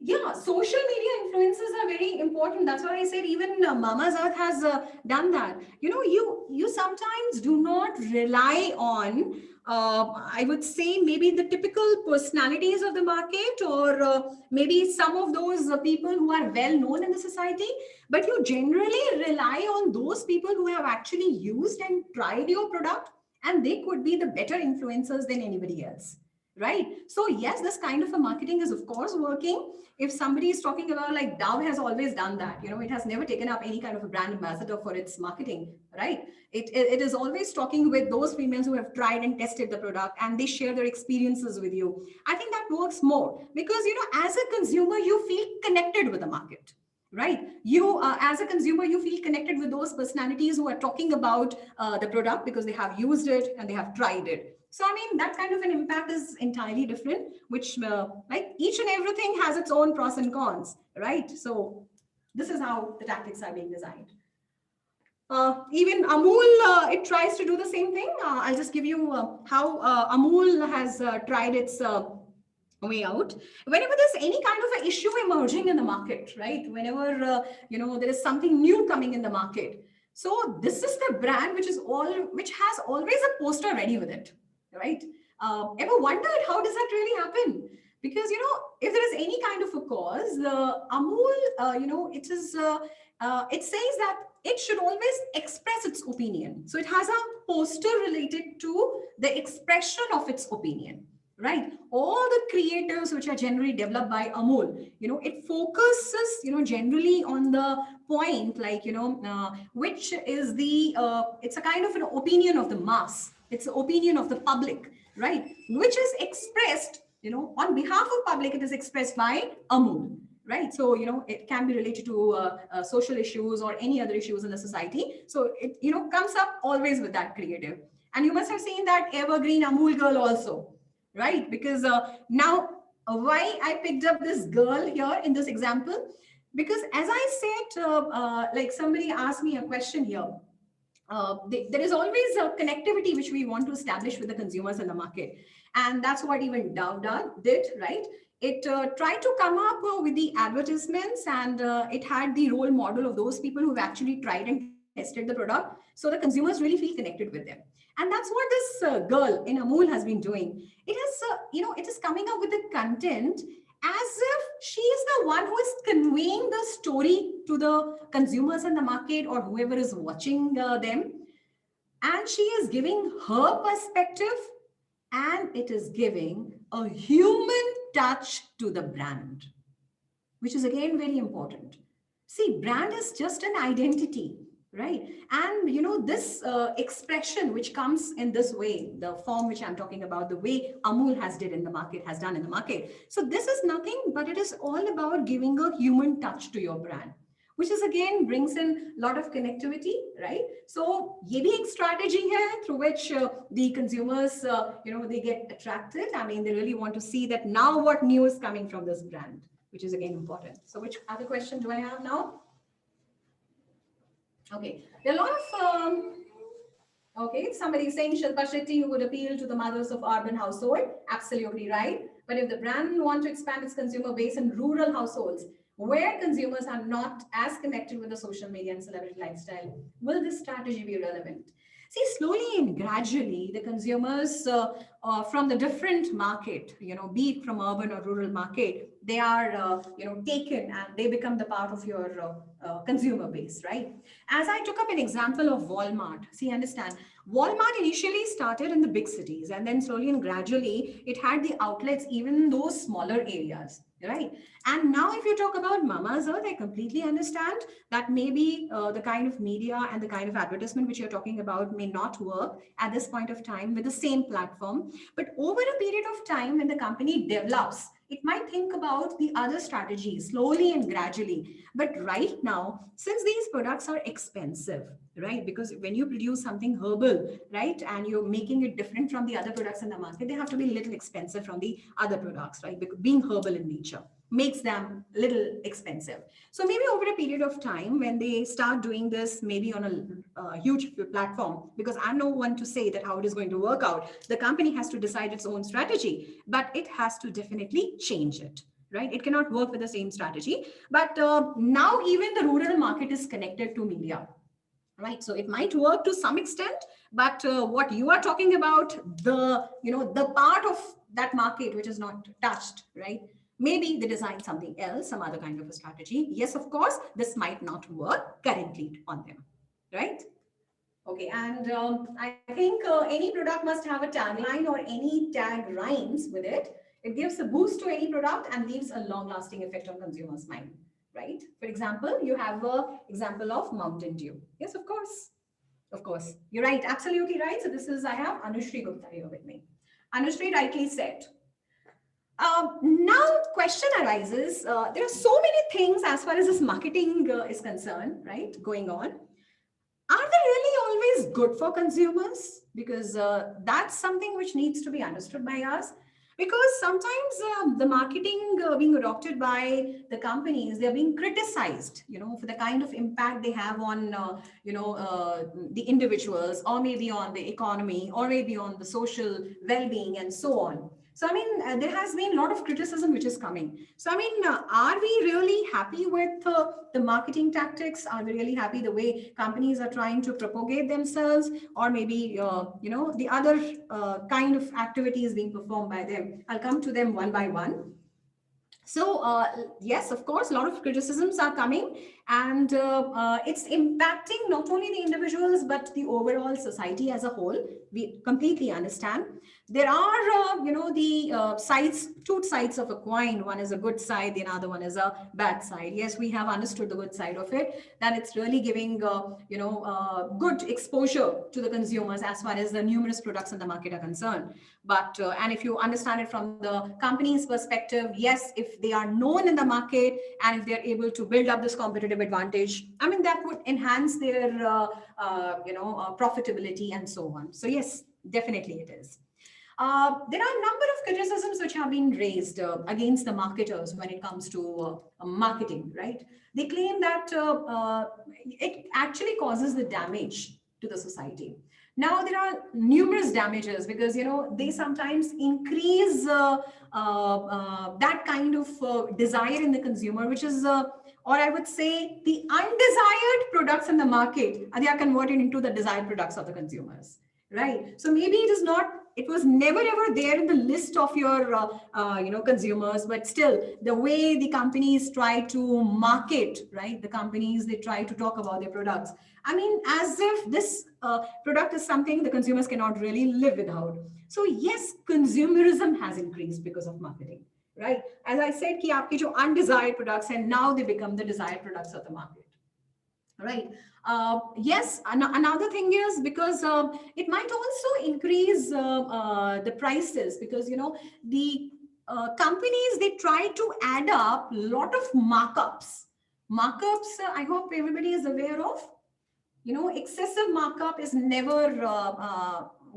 Yeah, social media influences are very important. That's why I said even Mama's Earth has done that. You sometimes do not rely on, I would say, maybe the typical personalities of the market, or maybe some of those people who are well known in the society, but you generally rely on those people who have actually used and tried your product, and they could be the better influencers than anybody else. Right. So yes, this kind of a marketing is of course working. If somebody is talking about, like, Dove has always done that, it has never taken up any kind of a brand ambassador for its marketing, right? It is always talking with those females who have tried and tested the product, and they share their experiences with you. I think that works more because, as a consumer, you feel connected with the market, right? You, as a consumer, you feel connected with those personalities who are talking about the product because they have used it and they have tried it. So, I mean, that kind of an impact is entirely different, which like each and everything has its own pros and cons, right? So this is how the tactics are being designed. Even Amul, it tries to do the same thing. I'll just give you how Amul has tried its way out. Whenever there's any kind of an issue emerging in the market, right? Whenever, there is something new coming in the market. So this is the brand which has always a poster ready with it. Right? Ever wondered how does that really happen? Because, if there is any kind of a cause, Amul, it says that it should always express its opinion. So it has a poster related to the expression of its opinion, right? All the creatives which are generally developed by Amul, it focuses, generally on the point, like, which is it's a kind of an opinion of the mass. It's the opinion of the public, right? Which is expressed, on behalf of public, it is expressed by Amul, right? So, it can be related to social issues or any other issues in the society. So it, comes up always with that creative. And you must have seen that evergreen Amul girl also, right? Because now, why I picked up this girl here in this example, because as I said, like somebody asked me a question here, there is always a connectivity which we want to establish with the consumers in the market. And that's what even Dove did, right? It tried to come up with the advertisements, and it had the role model of those people who've actually tried and tested the product. So the consumers really feel connected with them. And that's what this girl in Amul has been doing. It has, it is coming up with the content as if she is the one who is conveying the story to the consumers in the market or whoever is watching them. And she is giving her perspective, and it is giving a human touch to the brand, which is again very important. See, brand is just an identity, right? And this expression which comes in this way, the form which I'm talking about, the way Amul has done in the market. So this is nothing but it is all about giving a human touch to your brand, which is again brings in a lot of connectivity, right? So ye bhi ek strategy hai through which the consumers, they get attracted. I mean, they really want to see that now what new is coming from this brand, which is again important. So which other question do I have now? Okay, there are a lot of okay, somebody is saying Shilpa Shetty would appeal to the mothers of urban household. Absolutely right. But if the brand want to expand its consumer base in rural households, where consumers are not as connected with the social media and celebrity lifestyle, will this strategy be relevant? See, slowly and gradually, the consumers from the different market, be it from urban or rural market, they are, taken and they become the part of your consumer base, right? As I took up an example of Walmart, see, understand, Walmart initially started in the big cities and then slowly and gradually it had the outlets even in those smaller areas, right? And now if you talk about Mama's Earth, I completely understand that maybe the kind of media and the kind of advertisement which you're talking about may not work at this point of time with the same platform. But over a period of time, when the company develops, it might think about the other strategies slowly and gradually. But right now, since these products are expensive, right? Because when you produce something herbal, right, and you're making it different from the other products in the market, they have to be a little expensive from the other products, right? Because being herbal in nature makes them a little expensive. So maybe over a period of time, when they start doing this, maybe on a huge platform, because I'm no one to say that how it is going to work out. The company has to decide its own strategy, but it has to definitely change it. Right? It cannot work with the same strategy. But now even the rural market is connected to media. Right, so it might work to some extent, but what you are talking about, the part of that market which is not touched, right? Maybe they design something else, some other kind of a strategy. Yes, of course, this might not work currently on them, right? Okay, and I think any product must have a tagline or any tag rhymes with it. It gives a boost to any product and leaves a long-lasting effect on consumers' mind, right? For example, you have a example of Mountain Dew. Yes, of course. Of course. You're right, absolutely right. So this is, I have Anushri Gupta here with me. Anushri rightly said. Now, question arises. There are so many things as far as this marketing is concerned, right, going on. Are they really always good for consumers? Because that's something which needs to be understood by us. Because sometimes the marketing being adopted by the companies, they're being criticized, for the kind of impact they have on, the individuals, or maybe on the economy, or maybe on the social well-being, and so on. So, I mean, there has been a lot of criticism which is coming. So, I mean, are we really happy with the marketing tactics? Are we really happy the way companies are trying to propagate themselves, or maybe, the other kind of activities being performed by them? I'll come to them one by one. So yes, of course, a lot of criticisms are coming, and it's impacting not only the individuals but the overall society as a whole. We completely understand. There are, the sides, two sides of a coin. One is a good side, the other one is a bad side. Yes, we have understood the good side of it, that it's really giving, good exposure to the consumers as far as the numerous products in the market are concerned. But, and if you understand it from the company's perspective, yes, if they are known in the market and if they're able to build up this competitive advantage, I mean, that would enhance their, profitability and so on. So yes, definitely it is. There are a number of criticisms which have been raised against the marketers when it comes to marketing, right? They claim that it actually causes the damage to the society. Now, there are numerous damages because, they sometimes increase that kind of desire in the consumer, which is, or I would say, the undesired products in the market, they are converted into the desired products of the consumers, right? So maybe it is not, it was never ever there in the list of your consumers, but still the way the companies try to market, right, the companies, they try to talk about their products, I mean, as if this product is something the consumers cannot really live without. So yes, consumerism has increased because of marketing, right? As I said, ki aapke jo undesired products, and now they become the desired products of the market. Right. Yes. Another thing is because it might also increase the prices because, the companies, they try to add up a lot of markups. Markups, I hope everybody is aware of. Excessive markup is never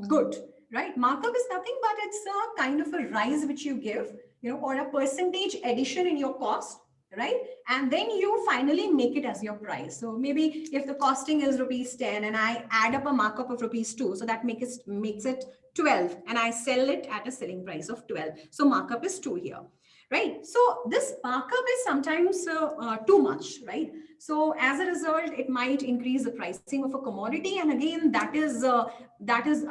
good, right? Markup is nothing but it's a kind of a rise which you give, or a percentage addition in your cost, right? And then you finally make it as your price. So maybe if the costing is rupees 10 and I add up a markup of rupees 2, so that makes it 12, and I sell it at a selling price of 12. So markup is 2 here, right? So this markup is sometimes too much, right? So as a result, it might increase the pricing of a commodity. And again, that is a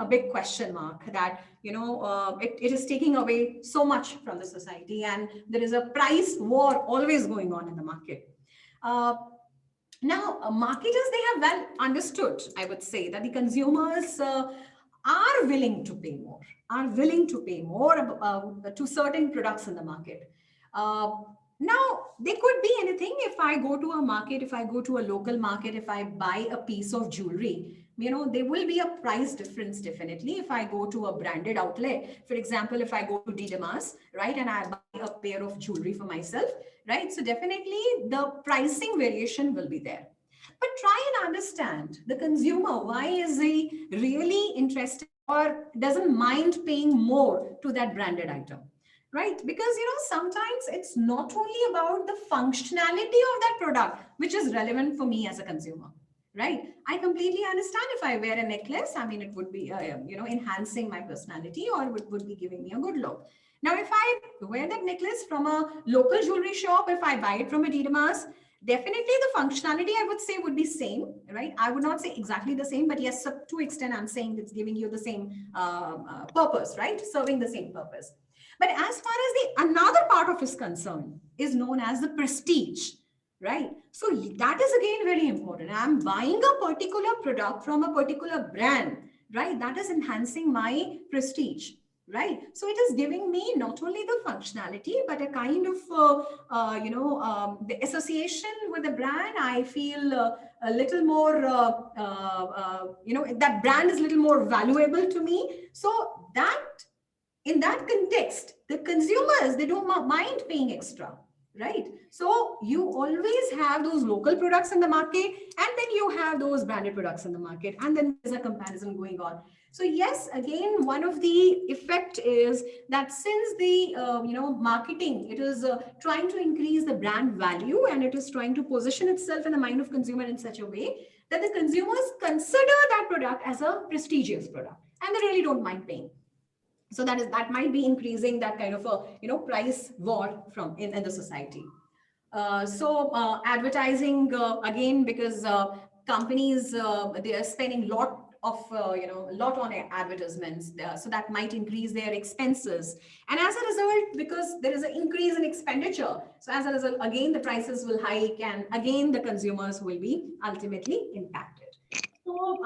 big question mark, that, it is taking away so much from the society, and there is a price war always going on in the market. Now, marketers, they have well understood, I would say, that the consumers are willing to pay more, to certain products in the market. Now, they could be anything. If I go to a market, if I go to a local market, if I buy a piece of jewelry, there will be a price difference definitely. If I go to a branded outlet, for example, if I go to DDMAS, right, and I buy a pair of jewelry for myself, right, so definitely the pricing variation will be there. But try and understand the consumer. Why is he really interested or doesn't mind paying more to that branded item? Right? Because, sometimes it's not only about the functionality of that product, which is relevant for me as a consumer, right? I completely understand if I wear a necklace, I mean, it would be, enhancing my personality, or it would be giving me a good look. Now, if I wear that necklace from a local jewelry shop, if I buy it from a DDMAS, definitely the functionality, I would say, would be same, right? I would not say exactly the same, but yes, to extent, I'm saying it's giving you the same purpose, right? Serving the same purpose. But as far as the another part of his concern is known as the prestige, right? So that is again very important. I'm buying a particular product from a particular brand, right? That is enhancing my prestige, right? So it is giving me not only the functionality, but a kind of, the association with the brand. I feel a little more, that brand is a little more valuable to me. So that, in that context, the consumers, they don't mind paying extra, right? So you always have those local products in the market, and then you have those branded products in the market, and then there's a comparison going on. So yes, again, one of the effect is that since the marketing, it is trying to increase the brand value, and it is trying to position itself in the mind of consumer in such a way that the consumers consider that product as a prestigious product, and they really don't mind paying. So that might be increasing that kind of a price war in the society. Advertising, again, because companies, they are spending lot on advertisements, so that might increase their expenses, and as a result, because there is an increase in expenditure, so as a result, again, the prices will hike, and again, the consumers will be ultimately impacted. So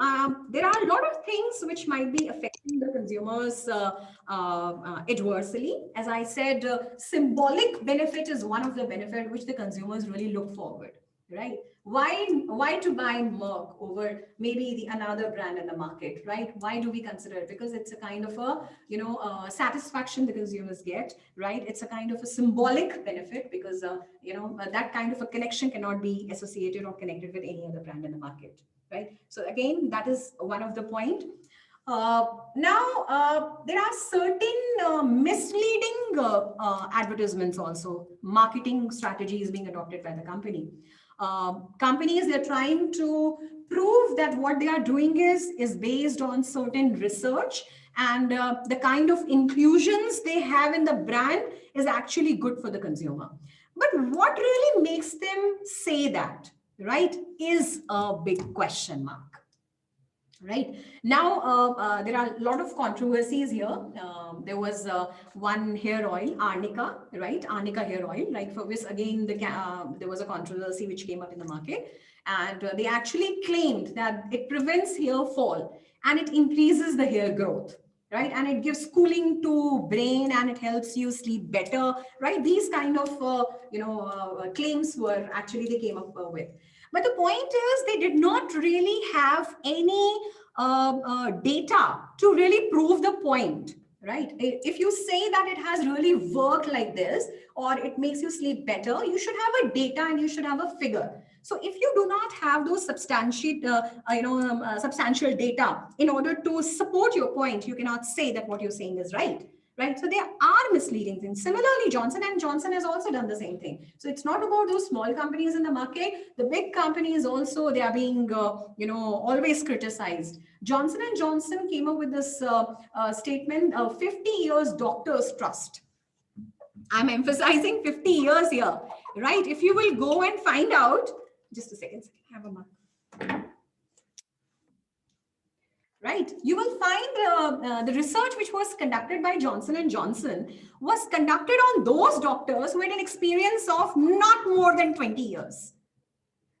there are a lot of things which might be affecting the consumers adversely. As I said, symbolic benefit is one of the benefit which the consumers really look forward, right? Why to buy Merck over maybe the another brand in the market, right? Why do we consider it? Because it's a kind of a satisfaction the consumers get, right? It's a kind of a symbolic benefit, because that kind of a connection cannot be associated or connected with any other brand in the market, right? So again, that is one of the point. Now, there are certain misleading advertisements also, marketing strategies being adopted by the company. Companies, they're trying to prove that what they are doing is based on certain research, and the kind of inclusions they have in the brand is actually good for the consumer. But what really makes them say that, right, is a big question mark. Right now, there are a lot of controversies here. There was one hair oil, Arnica, right? Arnica hair oil, like for which again there was a controversy which came up in the market, and they actually claimed that it prevents hair fall and it increases the hair growth, right? And it gives cooling to brain and it helps you sleep better, right? These kind of claims were actually they came up with. But the point is, they did not really have any data to really prove the point, right? If you say that it has really worked like this, or it makes you sleep better, you should have a data and you should have a figure. So if you do not have those substantial data in order to support your point, you cannot say that what you're saying is right. right? So there are misleading things. Similarly, Johnson & Johnson has also done the same thing. So it's not about those small companies in the market. The big companies also, they are being, always criticized. Johnson & Johnson came up with this statement, 50 years doctors trust. I'm emphasizing 50 years here, right? If you will go and find out, just a second, have a mark. Right, you will find the research which was conducted by Johnson & Johnson was conducted on those doctors who had an experience of not more than 20 years.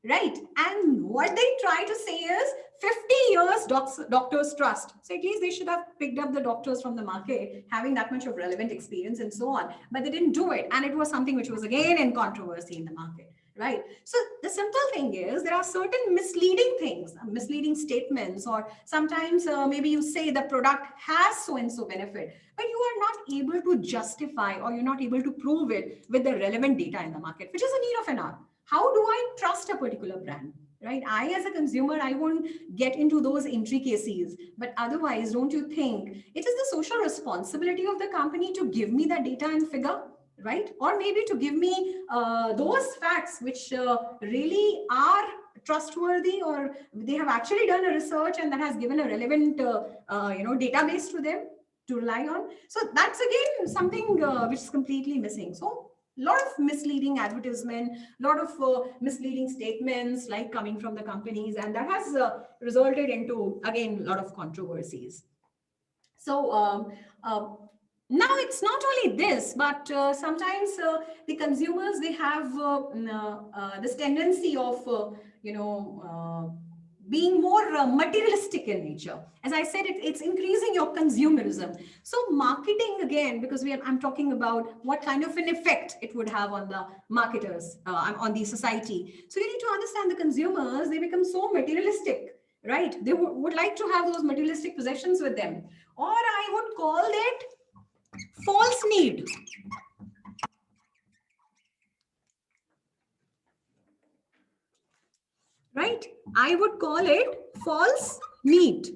Right, and what they try to say is 50 years doctors trust. So at least they should have picked up the doctors from the market having that much of relevant experience and so on, but they didn't do it, and it was something which was again in controversy in the market. Right. So the simple thing is there are certain misleading things, misleading statements, or sometimes maybe you say the product has so and so benefit, but you are not able to justify or you're not able to prove it with the relevant data in the market, which is a need of an hour. How do I trust a particular brand? Right? I, as a consumer, I won't get into those intricacies, but otherwise, don't you think it is the social responsibility of the company to give me that data and figure? Right? Or maybe to give me those facts which really are trustworthy, or they have actually done a research and that has given a relevant database to them to rely on. So that's again something which is completely missing. So a lot of misleading advertisement, a lot of misleading statements like coming from the companies, and that has resulted into again a lot of controversies. So now it's not only this, but sometimes the consumers, they have this tendency of being more materialistic in nature. As I said, it's increasing your consumerism. So marketing again, because I'm talking about what kind of an effect it would have on the marketers, on the society. So you need to understand the consumers, they become so materialistic, right? They would like to have those materialistic possessions with them. Or I would call it false need. Right? I would call it false need,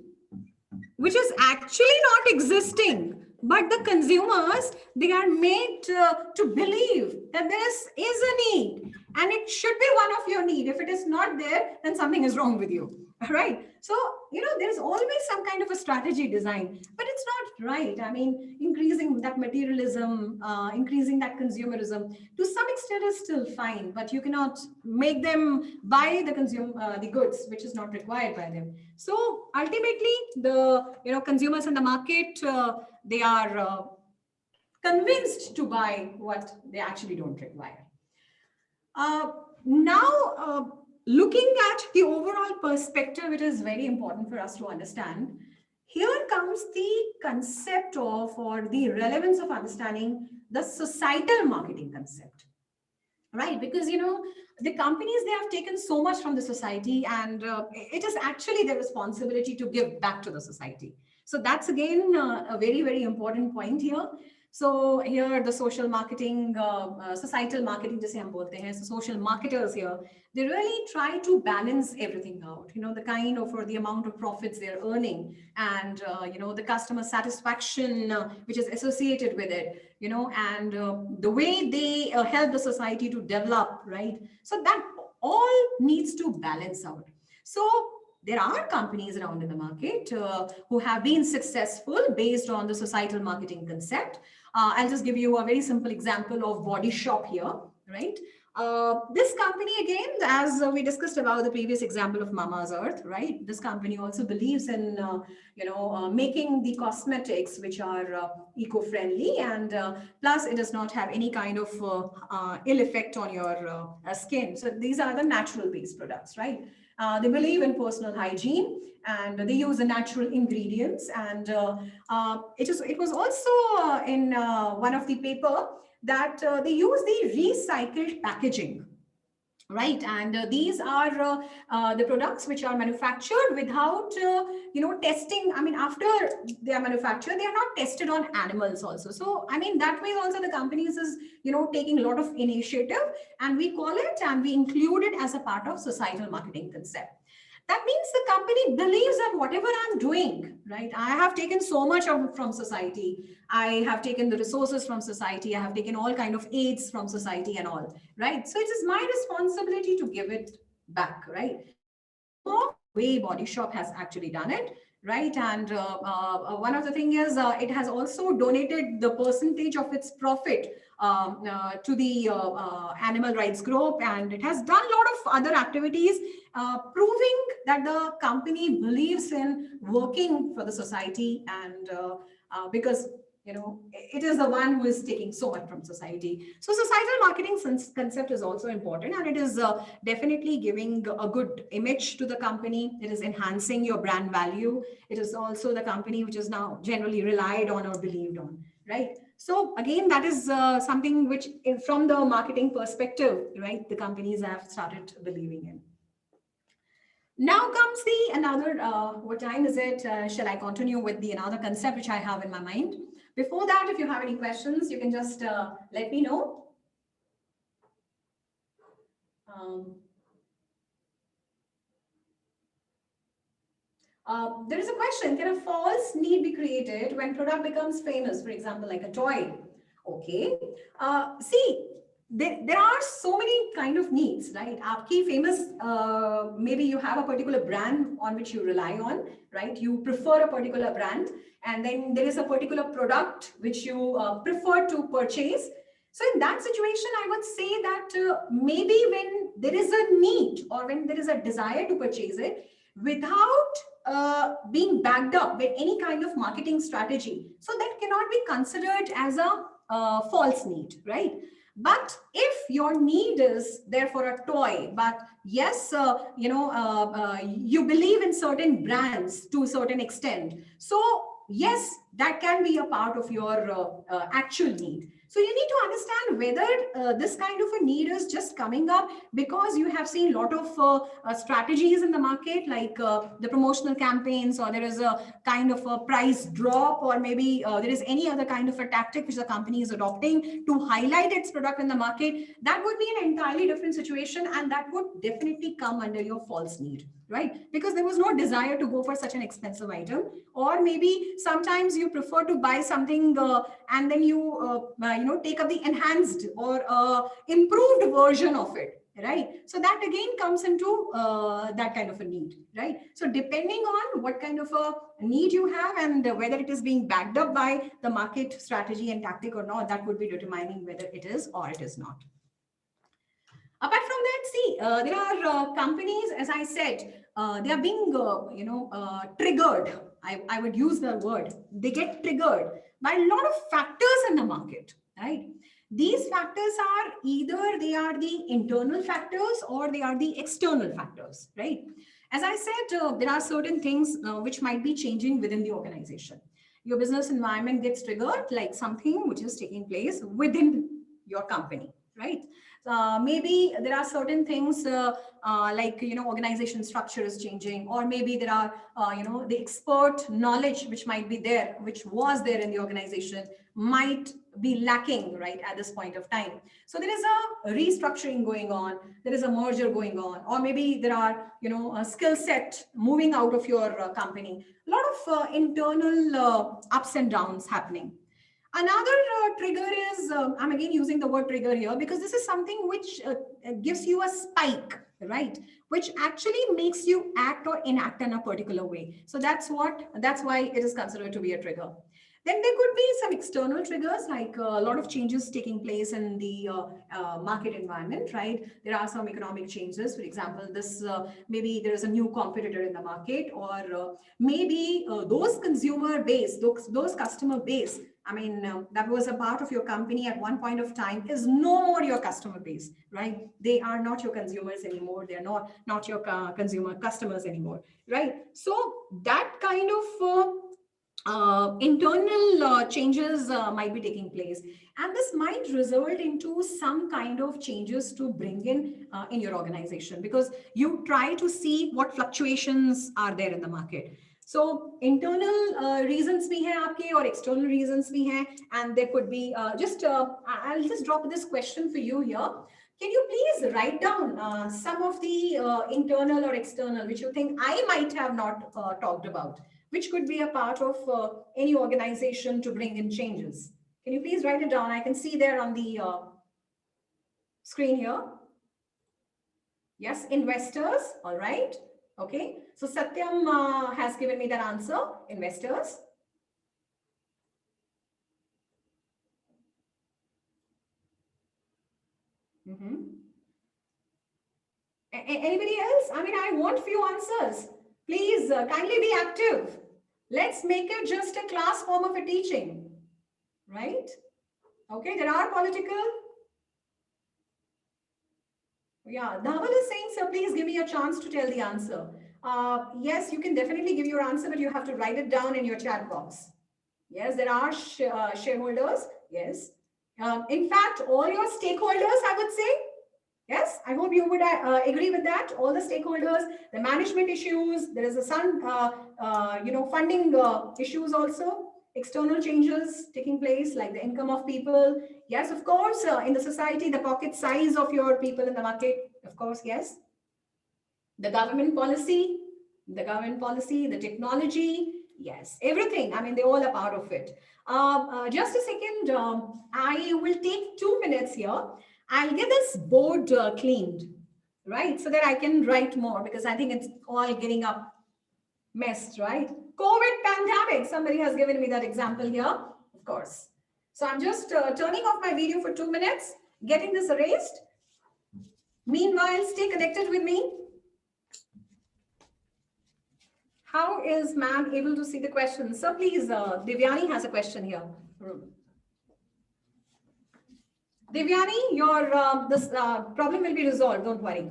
which is actually not existing. But the consumers, they are made to believe that there is a need, and it should be one of your need. If it is not there, then something is wrong with you. Right? So, there's always some kind of a strategy design, but it's not right. I mean, increasing that materialism, increasing that consumerism to some extent is still fine, but you cannot make them buy the goods which is not required by them. So ultimately, the consumers in the market, they are convinced to buy what they actually don't require. Now, looking at the overall perspective, it is very important for us to understand. Here comes the concept of, or the relevance of understanding the societal marketing concept, right? Because, the companies, they have taken so much from the society, and it is actually their responsibility to give back to the society. So that's again a very, very important point here. So here the social marketing, societal marketing, जैसे हम बोलते हैं, so social marketers here, they really try to balance everything out, the kind of, or the amount of profits they're earning, and the customer satisfaction which is associated with it, and the way they help the society to develop, right? So that all needs to balance out. So there are companies around in the market who have been successful based on the societal marketing concept. I'll just give you a very simple example of Body Shop here, right? This company, again, as we discussed about the previous example of Mama's Earth, right? This company also believes in, making the cosmetics which are eco-friendly, and plus it does not have any kind of ill effect on your skin. So these are the natural-based products, right? They believe in personal hygiene, and they use the natural ingredients. And it was also in one of the paper that they use the recycled packaging, right? And these are the products which are manufactured without testing. I mean, after they are manufactured, they are not tested on animals also. So I mean, that way also the companies is taking a lot of initiative, and we call it, and we include it as a part of societal marketing concept. that means the company believes that whatever I'm doing, right? I have taken so much from society. I have taken the resources from society. I have taken all kind of aids from society and all, right? So it is my responsibility to give it back, right? Way Body Shop has actually done it, right? And one of the thing is it has also donated the percentage of its profit to the animal rights group, and it has done a lot of other activities proving that the company believes in working for the society, and because it is the one who is taking so much from society. So societal marketing concept is also important, and it is definitely giving a good image to the company. It is enhancing your brand value. It is also the company which is now generally relied on or believed on, right? So again, that is something which from the marketing perspective, right, the companies have started believing in. Now comes the another, what time is it? Shall I continue with the another concept which I have in my mind? Before that, if you have any questions, you can just let me know. There is a question, can a false need be created when product becomes famous, for example, like a toy? Okay. See, there are so many kind of needs, right? Aapki famous, maybe you have a particular brand on which you rely on, right? You prefer a particular brand, and then there is a particular product which you prefer to purchase. So in that situation, I would say that maybe when there is a need or when there is a desire to purchase it, without being backed up with any kind of marketing strategy, so that cannot be considered as a false need, right? But if your need is there for a toy, but yes, you believe in certain brands to a certain extent, so yes, that can be a part of your actual need. So you need to understand whether this kind of a need is just coming up because you have seen a lot of strategies in the market, like the promotional campaigns, or there is a kind of a price drop, or maybe there is any other kind of a tactic which the company is adopting to highlight its product in the market. That would be an entirely different situation, and that would definitely come under your false need, right? Because there was no desire to go for such an expensive item, or maybe sometimes you prefer to buy something and then you take up the enhanced or improved version of it, right? So that again comes into that kind of a need, right? So depending on what kind of a need you have and whether it is being backed up by the market strategy and tactic or not, that would be determining whether it is or it is not. Apart from that, see, there are companies, as I said, they are being, triggered. I would use the word, they get triggered by a lot of factors in the market, right? These factors are either they are the internal factors or they are the external factors, right? As I said, there are certain things which might be changing within the organization. Your business environment gets triggered, like something which is taking place within your company, right? Maybe there are certain things like organization structure is changing, or maybe there are the expert knowledge which might be there, which was there in the organization, might be lacking right at this point of time. So there is a restructuring going on, there is a merger going on, or maybe there are a skill set moving out of your company. A lot of internal ups and downs happening. Another trigger is, I'm again using the word trigger here because this is something which gives you a spike, right? Which actually makes you act or enact in a particular way. So that's why it is considered to be a trigger. Then there could be some external triggers, like a lot of changes taking place in the market environment, right? There are some economic changes. For example, maybe there is a new competitor in the market, or maybe those consumer base, those customer base, that was a part of your company at one point of time, is no more your customer base, right? They are not your consumers anymore. They're not your customers anymore, right? So that kind of internal changes might be taking place, and this might result into some kind of changes to bring in your organization, because you try to see what fluctuations are there in the market. So internal reasons bhi hai aapke or external reasons bhi hai, and there could be I'll just drop this question for you here. Can you please write down some of the internal or external, which you think I might have not talked about, which could be a part of any organization to bring in changes? Can you please write it down? I can see there on the screen here. Yes, investors. All right. Okay. So Satyam has given me that answer. Investors. Anybody else? I mean, I want few answers. Please kindly be active. Let's make it just a class form of a teaching, right? Okay, there are political. Yeah, Dhaval is saying, sir, please give me a chance to tell the answer. Yes, you can definitely give your answer, but you have to write it down in your chat box. Yes, there are shareholders. Yes. In fact, all your stakeholders, I would say. Yes, I hope you would agree with that. All the stakeholders, the management issues, there is a funding issues also, external changes taking place, like the income of people. Yes, of course, in the society, the pocket size of your people in the market, of course, yes. The government policy, the technology, yes, everything. I mean, they all are part of it. Just a second, I will take 2 minutes here. I'll get this board cleaned, right? So that I can write more, because I think it's all getting up messed, right? COVID pandemic, somebody has given me that example here, of course. So I'm just turning off my video for 2 minutes, getting this erased. Meanwhile, stay connected with me. How is ma'am able to see the questions? So please, Divyani has a question here. Divyani, your this problem will be resolved. Don't worry.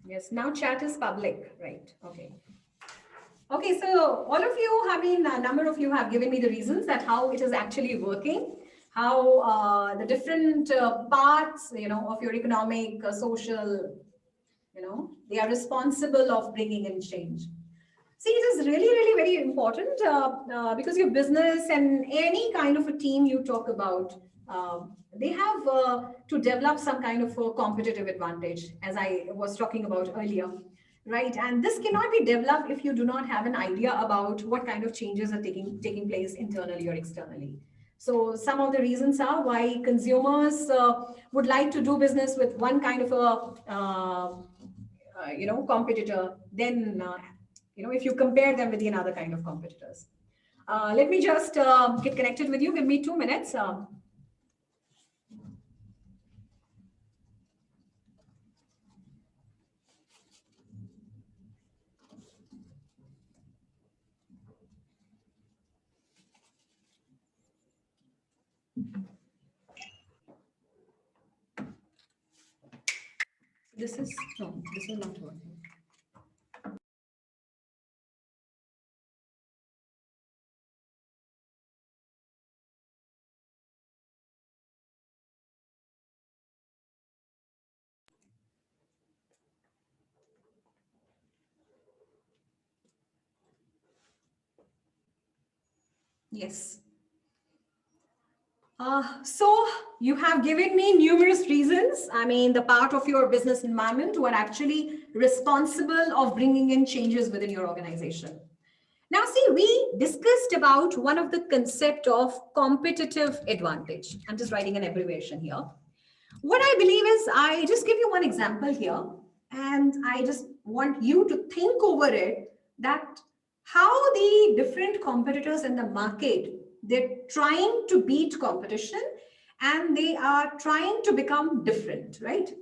Yes, now chat is public, right? Okay. Okay, so all of you, I mean, a number of you have given me the reasons that how it is actually working, how the different parts, of your economic, social, they are responsible of bringing in change. See, it is really, really very important because your business and any kind of a team you talk about, they have to develop some kind of a competitive advantage, as I was talking about earlier, right? And this cannot be developed if you do not have an idea about what kind of changes are taking place internally or externally. So some of the reasons are why consumers would like to do business with one kind of a competitor, then if you compare them with the another kind of competitors. Let me just get connected with you. Give me 2 minutes. This is not working. Yes. So you have given me numerous reasons. I mean, the part of your business environment who are actually responsible of bringing in changes within your organization. Now, see, we discussed about one of the concept of competitive advantage. I'm just writing an abbreviation here. What I believe is, I just give you one example here, and I just want you to think over it, that how the different competitors in the market, they're trying to beat competition and they are trying to become different, right?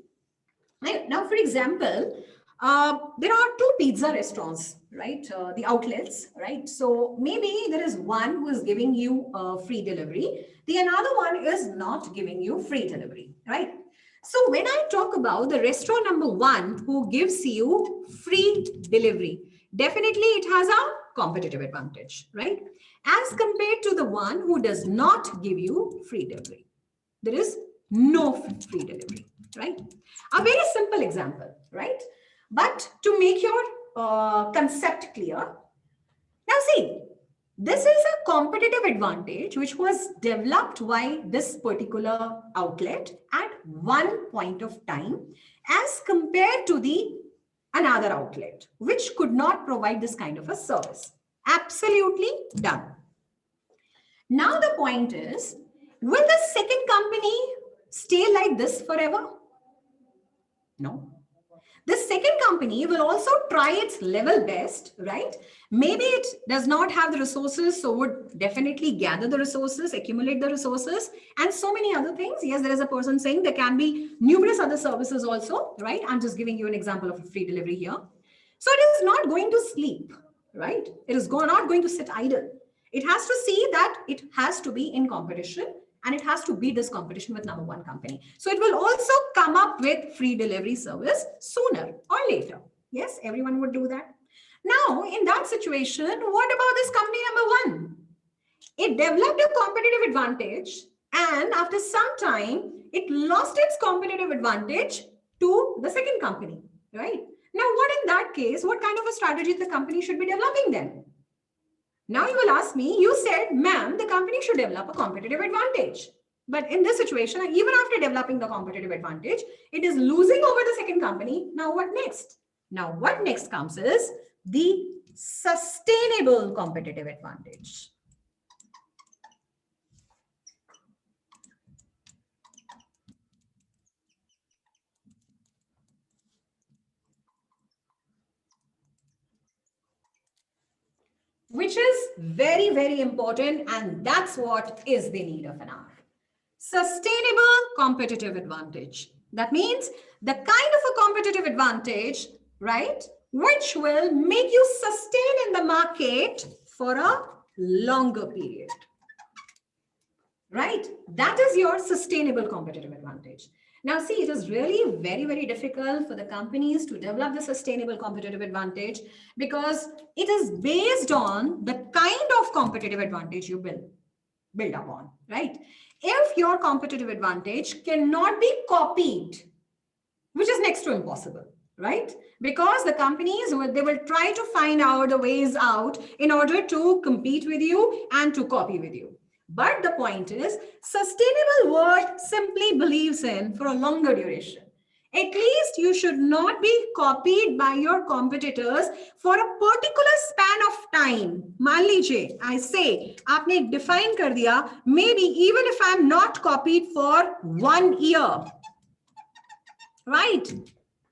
Now, for example, there are two pizza restaurants, right? The outlets, right? So maybe there is one who is giving you free delivery. The another one is not giving you free delivery, right? So when I talk about the restaurant number one who gives you free delivery, definitely it has a competitive advantage, right? As compared to the one who does not give you free delivery. There is no free delivery. right? A very simple example, right? But to make your concept clear, now see, this is a competitive advantage which was developed by this particular outlet at one point of time as compared to the another outlet which could not provide this kind of a service. Absolutely done. Now the point is, will the second company stay like this forever? No. The second company will also try its level best, right? Maybe it does not have the resources, so would definitely gather the resources, accumulate the resources, and so many other things. Yes, there is a person saying there can be numerous other services also, right? I'm just giving you an example of a free delivery here. So it is not going to sleep, right? It is not going to sit idle. It has to see that it has to be in competition and it has to beat this competition with number one company. So it will also come up with free delivery service sooner or later. Yes, everyone would do that. Now, in that situation, what about this company number one? It developed a competitive advantage and after some time, it lost its competitive advantage to the second company, right? Now, what in that case, what kind of a strategy the company should be developing then? Now you will ask me, you said, ma'am, the company should develop a competitive advantage. But in this situation, even after developing the competitive advantage, it is losing over the second company. Now what next? Now what next comes is the sustainable competitive advantage. Which is very, very important, and that's what is the need of an hour. Sustainable competitive advantage. That means the kind of a competitive advantage, right, which will make you sustain in the market for a longer period. Right? That is your sustainable competitive advantage. Now, see, it is really very, very difficult for the companies to develop the sustainable competitive advantage because it is based on the kind of competitive advantage you build upon, right? If your competitive advantage cannot be copied, which is next to impossible, right? Because the companies, they will try to find out the ways out in order to compete with you and to copy with you. But the point is, sustainable world simply believes in for a longer duration. At least you should not be copied by your competitors for a particular span of time. मान लीजिए, I say, आपने define कर दिया, maybe even if I'm not copied for 1 year, right?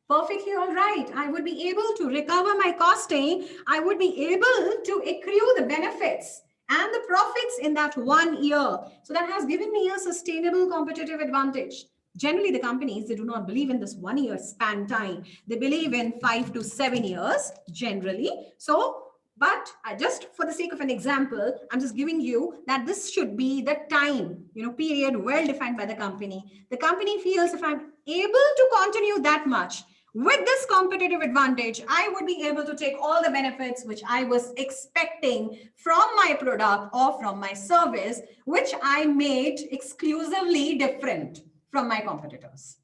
Perfectly all right. I would be able to recover my costing. I would be able to accrue the benefits and the profits in that 1 year. So that has given me a sustainable competitive advantage. Generally, the companies, they do not believe in this 1 year span time. They believe in 5 to 7 years generally. So, but just for the sake of an example, I'm just giving you that this should be the time, period well defined by the company. The company feels if I'm able to continue that much, with this competitive advantage, I would be able to take all the benefits which I was expecting from my product or from my service, which I made exclusively different from my competitors.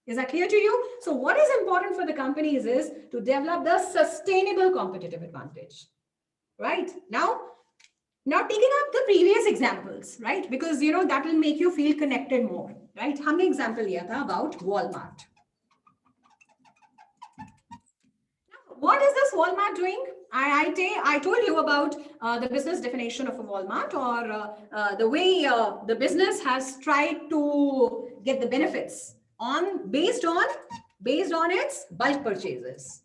Is that clear to you? So what is important for the companies is to develop the sustainable competitive advantage, right? Now taking up the previous examples, right? Because, that will make you feel connected more, right? हमने example लिया था about Walmart. What is this Walmart doing? I told you about the business definition of a Walmart, or the way the business has tried to get the benefits based on its bulk purchases.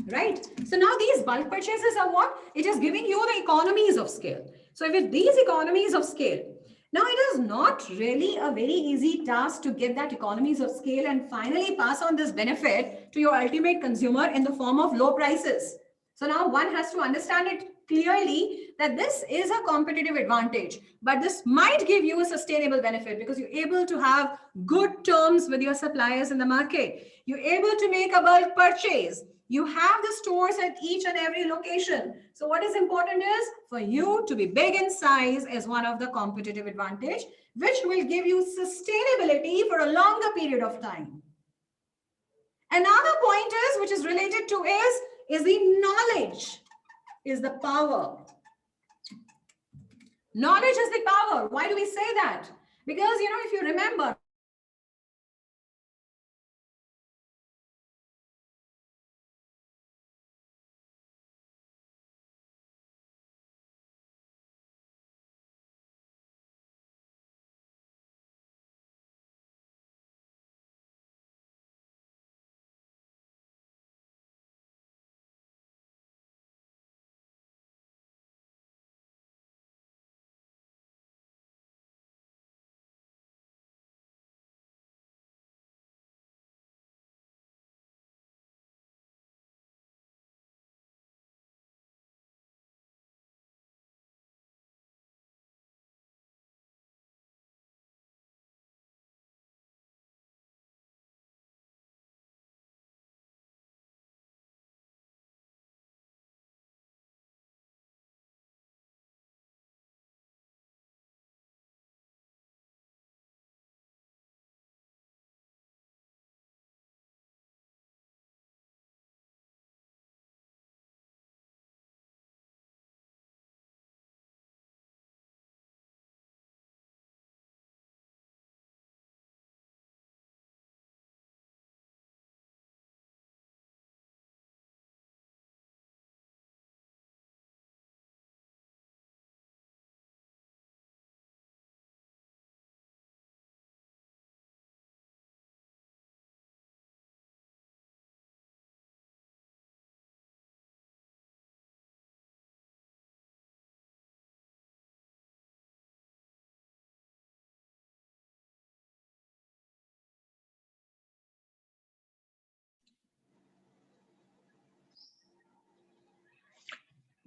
Right? So now these bulk purchases are what? It is giving you the economies of scale. So with these economies of scale, now it is not really a very easy task to get that economies of scale and finally pass on this benefit to your ultimate consumer in the form of low prices. So now one has to understand it clearly that this is a competitive advantage, but this might give you a sustainable benefit because you're able to have good terms with your suppliers in the market. You're able to make a bulk purchase. You have the stores at each and every location. So what is important is for you to be big in size as one of the competitive advantage, which will give you sustainability for a longer period of time. Another point is, which is related to is the knowledge is the power. Knowledge is the power. Why do we say that? Because, if you remember,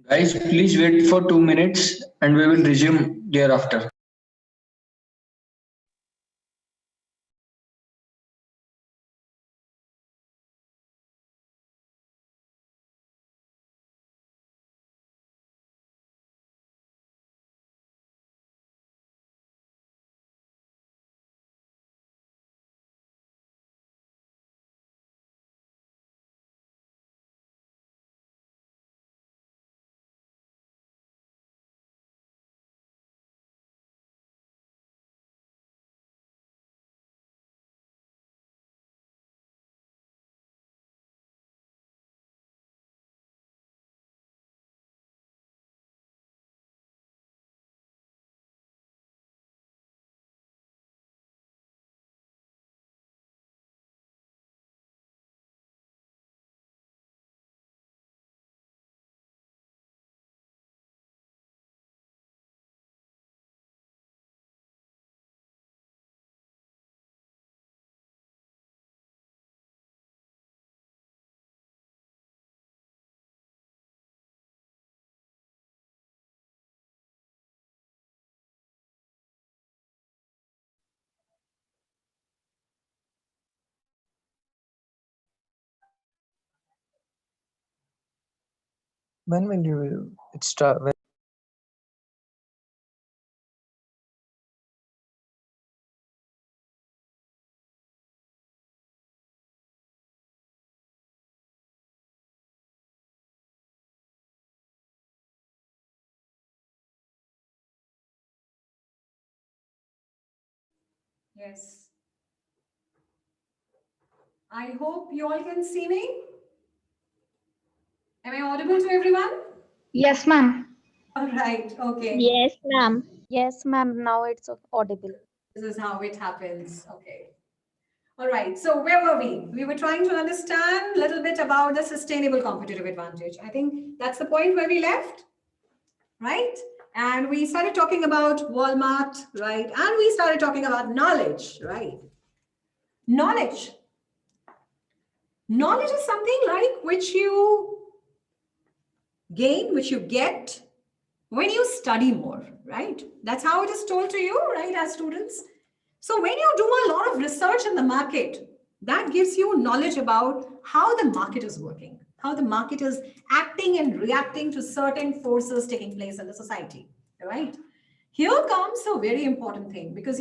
Guys, please wait for 2 minutes and we will resume thereafter. When will you it start? yes. I hope you all can see me. Am I audible to everyone? Yes, ma'am. All right. Okay. Yes, ma'am. Yes, ma'am. Now it's audible. This is how it happens. Okay. All right. So where were we? We were trying to understand a little bit about the sustainable competitive advantage. I think that's the point where we left, right? And we started talking about Walmart, right? And we started talking about knowledge, right? Knowledge. Knowledge is something like which you gain, which you get when you study more, right? That's how it is told to you, right, as students. So when you do a lot of research in the market, that gives you knowledge about how the market is working, how the market is acting and reacting to certain forces taking place in the society, right? Here comes a very important thing, because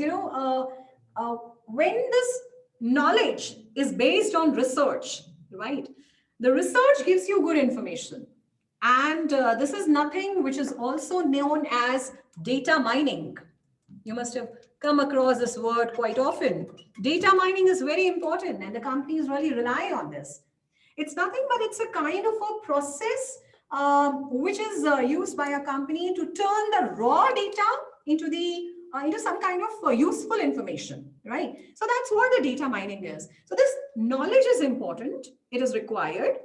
when this knowledge is based on research, right? The research gives you good information, and this is nothing which is also known as data mining. You must have come across this word quite often. Data mining is very important, and the companies really rely on this. It's nothing but it's a kind of a process which is used by a company to turn the raw data into some kind of useful information, right? So that's what the data mining is. So this knowledge is important. It is required.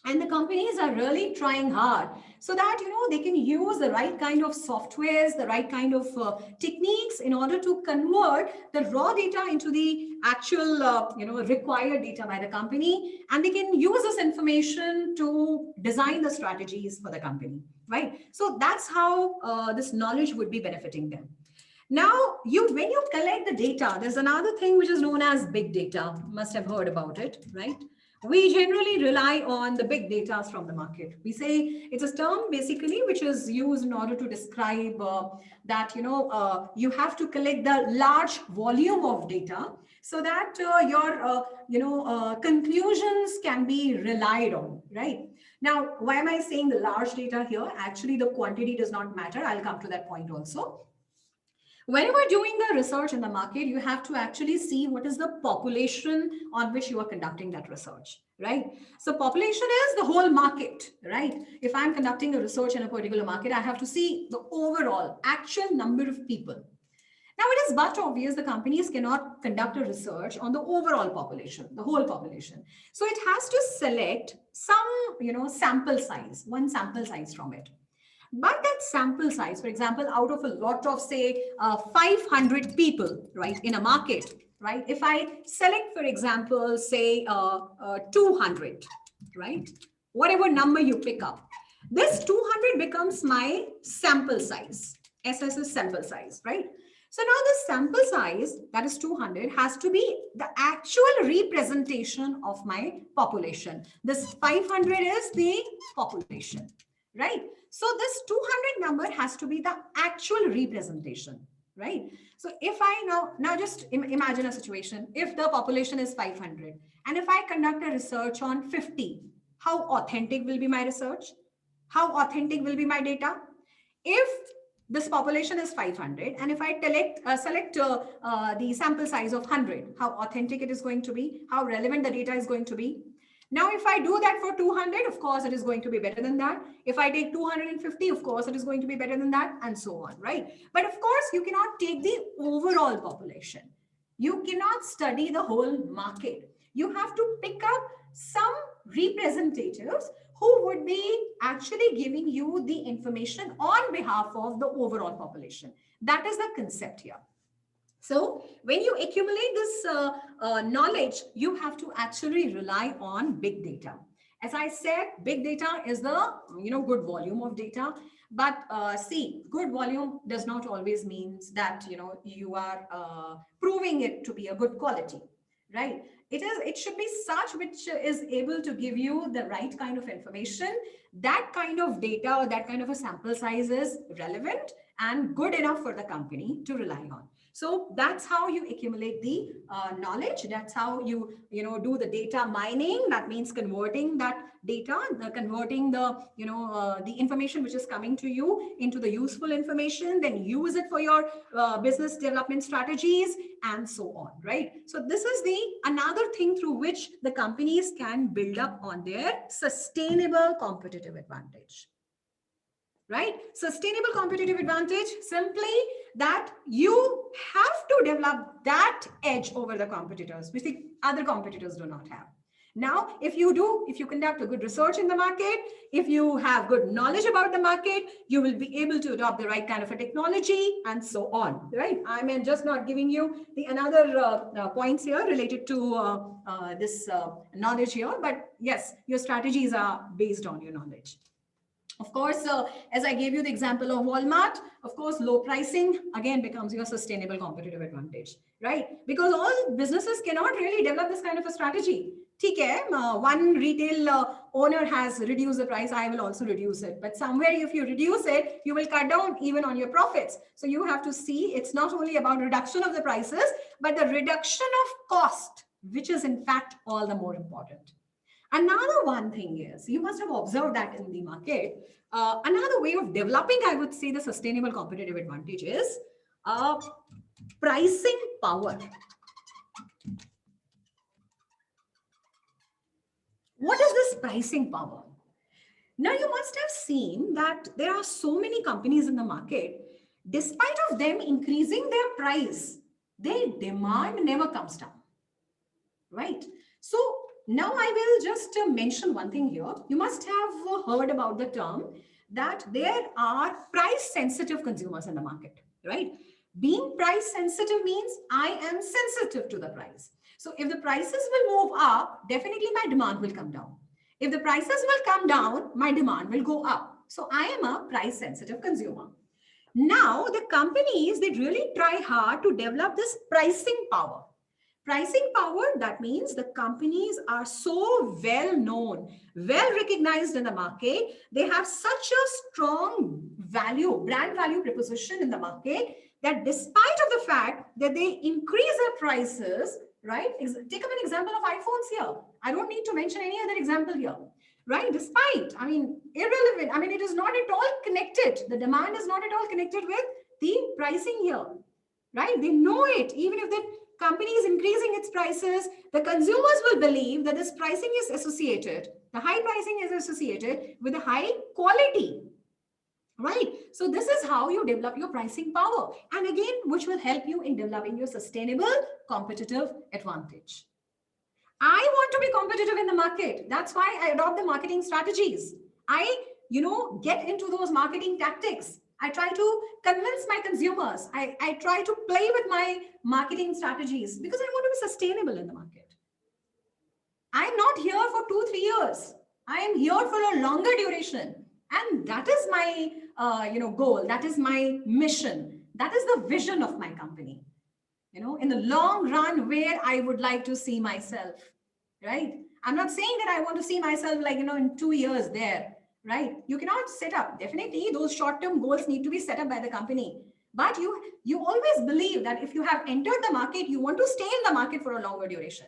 And the companies are really trying hard so that they can use the right kind of softwares, the right kind of techniques in order to convert the raw data into the actual required data by the company, and they can use this information to design the strategies for the company, right? So that's how this knowledge would be benefiting them. Now, when you collect the data, there's another thing which is known as big data. You must have heard about it, right? We generally rely on the big data from the market. We say it's a term basically which is used in order to describe that you have to collect the large volume of data so that your conclusions can be relied on, right? Now, why am I saying the large data here? Actually, the quantity does not matter. I'll come to that point also. Whenever doing the research in the market, you have to actually see what is the population on which you are conducting that research, right? So population is the whole market, right? If I'm conducting a research in a particular market, I have to see the overall actual number of people. Now, it is but obvious the companies cannot conduct a research on the overall population, the whole population. So it has to select some, sample size, one sample size from it. But that sample size, for example, out of a lot of, say, 500 people, right, in a market, right? If I select, for example, say 200, right? Whatever number you pick up, this 200 becomes my sample size. SS is sample size, right? So now the sample size, that is 200, has to be the actual representation of my population. This 500 is the population, right? So this 200 number has to be the actual representation, right? So if I now just imagine a situation, if the population is 500, and if I conduct a research on 50, how authentic will be my research? How authentic will be my data? If this population is 500, and if I select the sample size of 100, how authentic it is going to be, how relevant the data is going to be. Now, if I do that for 200, of course, it is going to be better than that. If I take 250, of course, it is going to be better than that, and so on, right? But of course, you cannot take the overall population. You cannot study the whole market. You have to pick up some representatives who would be actually giving you the information on behalf of the overall population. That is the concept here. So when you accumulate this knowledge, you have to actually rely on big data. As I said, big data is the good volume of data. But see, good volume does not always means that you are proving it to be a good quality, right? It should be such which is able to give you the right kind of information. That kind of data or that kind of a sample size is relevant and good enough for the company to rely on. So that's how you accumulate the knowledge. That's how you do the data mining. That means converting that data, converting the the information which is coming to you into the useful information. Then use it for your business development strategies and so on, right? So this is another thing through which the companies can build up on their sustainable competitive advantage. Right? Sustainable competitive advantage, simply that you have to develop that edge over the competitors, which the other competitors do not have. Now, if you conduct a good research in the market, if you have good knowledge about the market, you will be able to adopt the right kind of a technology and so on, right? I mean, just not giving you the another points here related to this knowledge here, but yes, your strategies are based on your knowledge. Of course, as I gave you the example of Walmart, of course, low pricing again becomes your sustainable competitive advantage, right? Because all businesses cannot really develop this kind of a strategy. Okay, one retail owner has reduced the price, I will also reduce it. But somewhere if you reduce it, you will cut down even on your profits. So you have to see it's not only about reduction of the prices, but the reduction of cost, which is in fact all the more important. Another one thing is, you must have observed that in the market, another way of developing, I would say, the sustainable competitive advantage is pricing power. What is this pricing power? Now, you must have seen that there are so many companies in the market, despite of them increasing their price, their demand never comes down, right? So now I will just mention one thing here. You must have heard about the term that there are price sensitive consumers in the market, right? Being price sensitive means I am sensitive to the price. So if the prices will move up, definitely my demand will come down. If the prices will come down, my demand will go up. So I am a price sensitive consumer. Now the companies, they really try hard to develop this pricing power. Pricing power, that means the companies are so well known, well recognized in the market. They have such a strong value, brand value proposition in the market that despite of the fact that they increase their prices, right? Take up an example of iPhones here. I don't need to mention any other example here, right? Despite, I mean, irrelevant. I mean, it is not at all connected. The demand is not at all connected with the pricing here, right? They know it. Even if the company is increasing its prices, the consumers will believe that this pricing is associated, the high pricing is associated with a high quality, right? So this is how you develop your pricing power. And again, which will help you in developing your sustainable competitive advantage. I want to be competitive in the market. That's why I adopt the marketing strategies. I, get into those marketing tactics. I try to convince my consumers. I try to play with my marketing strategies because I want to be sustainable in the market. I'm not here for 2-3 years. I am here for a longer duration. And that is my, goal. That is my mission. That is the vision of my company. In the long run, where I would like to see myself, right? I'm not saying that I want to see myself like, in 2 years there, right? You cannot set up. Definitely, those short-term goals need to be set up by the company. But you always believe that if you have entered the market, you want to stay in the market for a longer duration.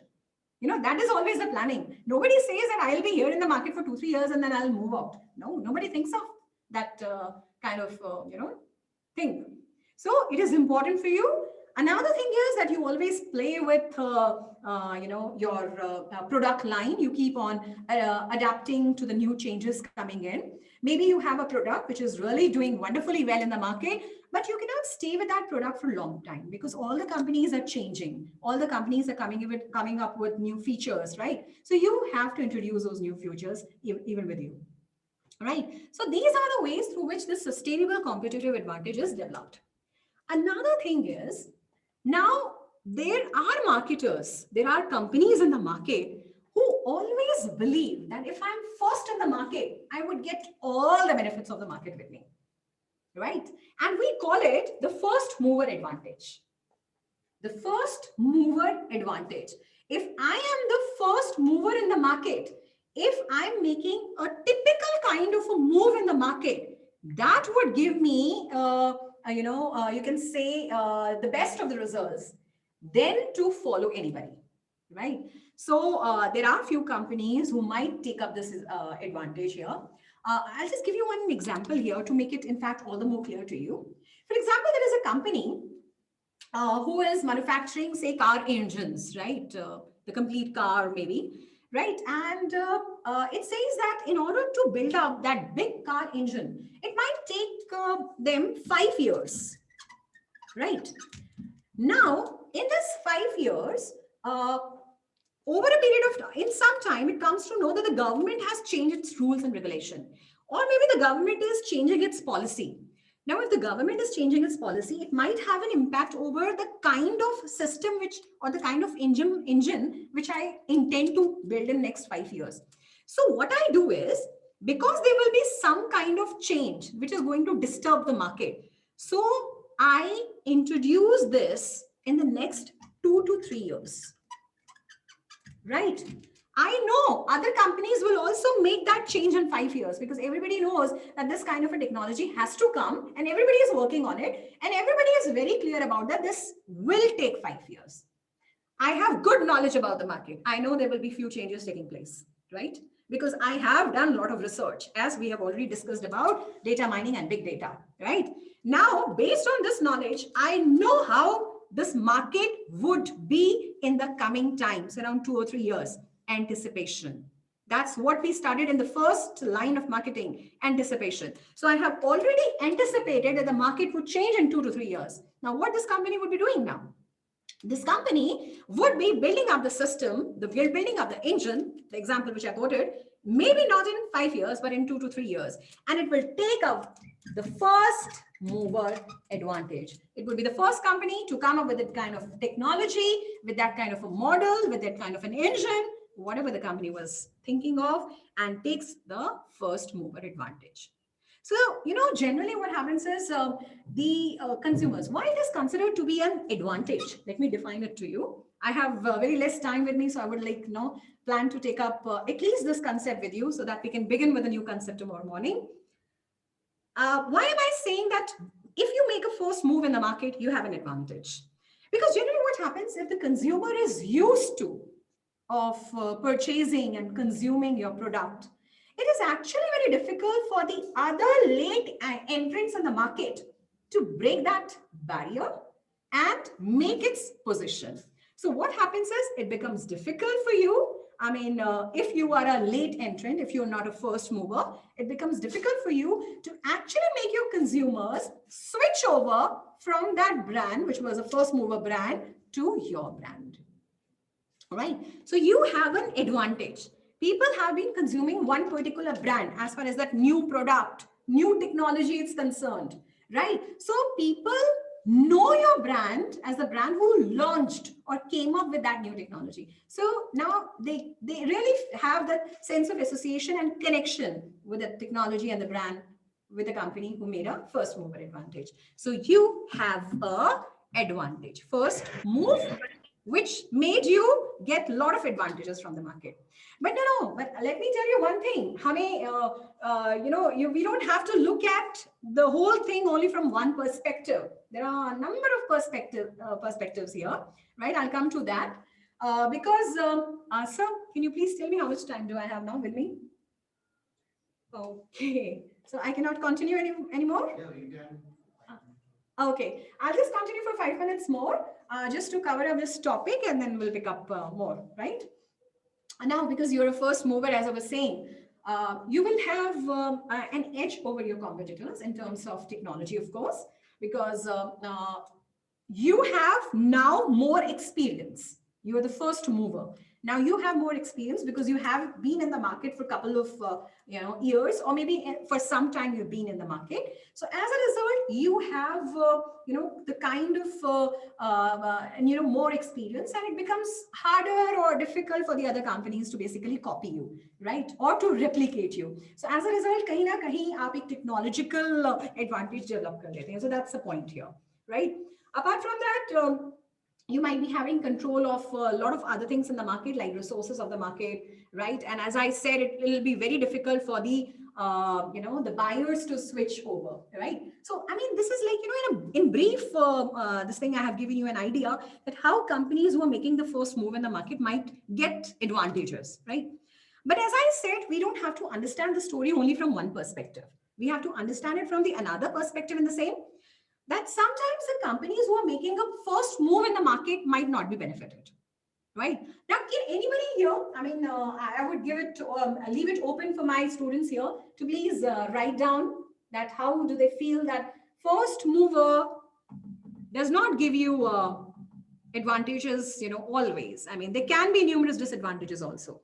That is always the planning. Nobody says that I'll be here in the market for 2-3 years and then I'll move out. No, nobody thinks of that kind of, thing. So it is important for you. Another thing is that you always play with, your product line. You keep on adapting to the new changes coming in. Maybe you have a product which is really doing wonderfully well in the market, but you cannot stay with that product for a long time because all the companies are changing. All the companies are coming up with new features, right? So you have to introduce those new features even with you, right? So these are the ways through which this sustainable competitive advantage is developed. Another thing is, now there are marketers, there are companies in the market who always believe that if I'm first in the market, I would get all the benefits of the market with me, right? And we call it the first mover advantage. The first mover advantage. If I am the first mover in the market, if I'm making a typical kind of a move in the market, that would give me, you can say the best of the results, then to follow anybody, right? So there are a few companies who might take up this advantage here. I'll just give you one example here to make it, in fact, all the more clear to you. For example, there is a company who is manufacturing, say, car engines, right? The complete car, maybe, right? And it says that in order to build up that big car engine, it might take them 5 years, right? Now, in this 5 years, over a period of time, in some time, it comes to know that the government has changed its rules and regulation, or maybe the government is changing its policy. Now, if the government is changing its policy, it might have an impact over the kind of system or the kind of engine which I intend to build in next 5 years. So what I do is, because there will be some kind of change which is going to disturb the market. So I introduce this in the next 2 to 3 years, right? I know other companies will also make that change in 5 years, because everybody knows that this kind of a technology has to come and everybody is working on it, and everybody is very clear about that this will take 5 years. I have good knowledge about the market. I know there will be few changes taking place, right? Because I have done a lot of research, as we have already discussed about data mining and big data, right? Now, based on this knowledge, I know how this market would be in the coming times, around 2 or 3 years. Anticipation. That's what we started in the first line of marketing, anticipation. So I have already anticipated that the market would change in 2 to 3 years. Now, what this company would be doing now? This company would be building up the system, building up the engine, the example which I quoted, maybe not in 5 years, but in 2 to 3 years. And it will take up the first mover advantage. It would be the first company to come up with that kind of technology, with that kind of a model, with that kind of an engine, whatever the company was thinking of, and takes the first mover advantage. So, generally what happens is the consumers, why it is considered to be an advantage? Let me define it to you. I have very less time with me, so I would plan to take up at least this concept with you so that we can begin with a new concept tomorrow morning. Why am I saying that if you make a first move in the market, you have an advantage? Because generally what happens if the consumer is used to of purchasing and consuming your product, it is actually very difficult for the other late entrants in the market to break that barrier and make its position. So what happens is it becomes difficult for you. I mean, if you are a late entrant, if you're not a first mover, it becomes difficult for you to actually make your consumers switch over from that brand, which was a first mover brand, to your brand. All right. So you have an advantage. People have been consuming one particular brand as far as that new product, new technology is concerned, right? So people know your brand as the brand who launched or came up with that new technology. So now they really have that sense of association and connection with the technology and the brand, with the company who made a first mover advantage. So you have a advantage, first move, which made you get a lot of advantages from the market. But but let me tell you one thing. We don't have to look at the whole thing only from one perspective. There are a number of perspectives here, right? I'll come to that. Sir, can you please tell me how much time do I have now with me? Okay, so I cannot continue anymore? Yeah, you can. Okay, I'll just continue for 5 minutes more, just to cover up this topic, and then we'll pick up more, right? Now, because you're a first mover, as I was saying, you will have an edge over your competitors in terms of technology, of course, because you have now more experience. You are the first mover. Now you have more experience because you have been in the market for a couple of years, or maybe for some time you've been in the market. So as a result, you have the kind of more experience, and it becomes harder or difficult for the other companies to basically copy you, right, or to replicate you. So as a result, kahin na kahin aap ek technological advantage develop kar lete hain. So that's the point here, right? Apart from that, you might be having control of a lot of other things in the market, like resources of the market, right? And as I said, it will be very difficult for the the buyers to switch over, right? So I mean, this is like in brief, this thing I have given you an idea that how companies who are making the first move in the market might get advantages, right? But as I said, we don't have to understand the story only from one perspective. We have to understand it from the another perspective in the same. That sometimes the companies who are making a first move in the market might not be benefited, right? Now, can anybody here, I mean, I would give it, leave it open for my students here to please write down that how do they feel that first mover does not give you advantages, always. I mean, there can be numerous disadvantages also.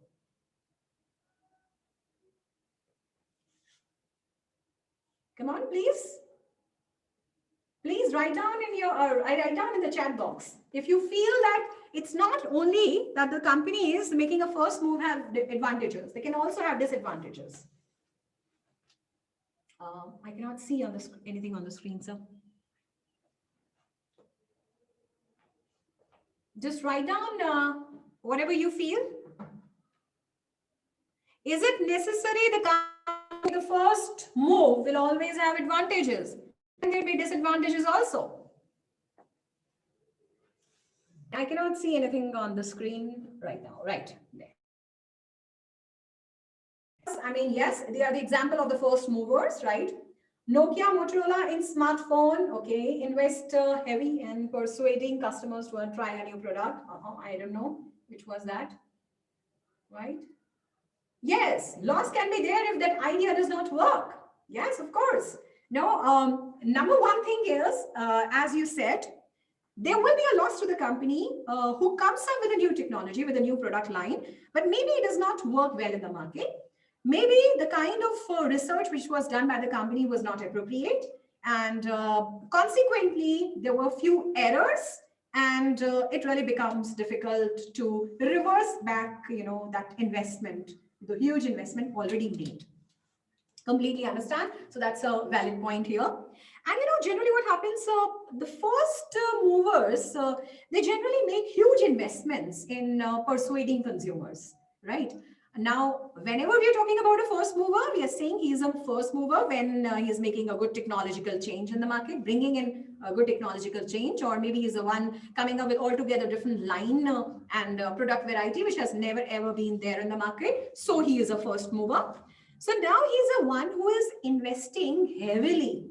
Come on, please. Please write down write down in the chat box. If you feel that it's not only that the company is making a first move have advantages, they can also have disadvantages. I cannot see on the anything on the screen, sir. Just write down whatever you feel. Is it necessary the first move will always have advantages? And there'll be disadvantages also. I cannot see anything on the screen right now. Right there. I mean, yes, they are the example of the first movers, right? Nokia, Motorola in smartphone, okay, invest heavy in persuading customers to try a new product. I don't know which was that, right? Yes, loss can be there if that idea does not work. Yes, of course. No, number one thing is, as you said, there will be a loss to the company who comes up with a new technology, with a new product line, but maybe it does not work well in the market. Maybe the kind of research which was done by the company was not appropriate. And consequently, there were few errors and it really becomes difficult to reverse back, that investment, the huge investment already made. Completely understand. So that's a valid point here. And generally what happens, the first movers, they generally make huge investments in persuading consumers, right? Now, whenever we are talking about a first mover, we are saying he is a first mover when he is making a good technological change in the market, bringing in a good technological change, or maybe he's the one coming up with altogether different line and product variety, which has never ever been there in the market. So he is a first mover. So now he's the one who is investing heavily,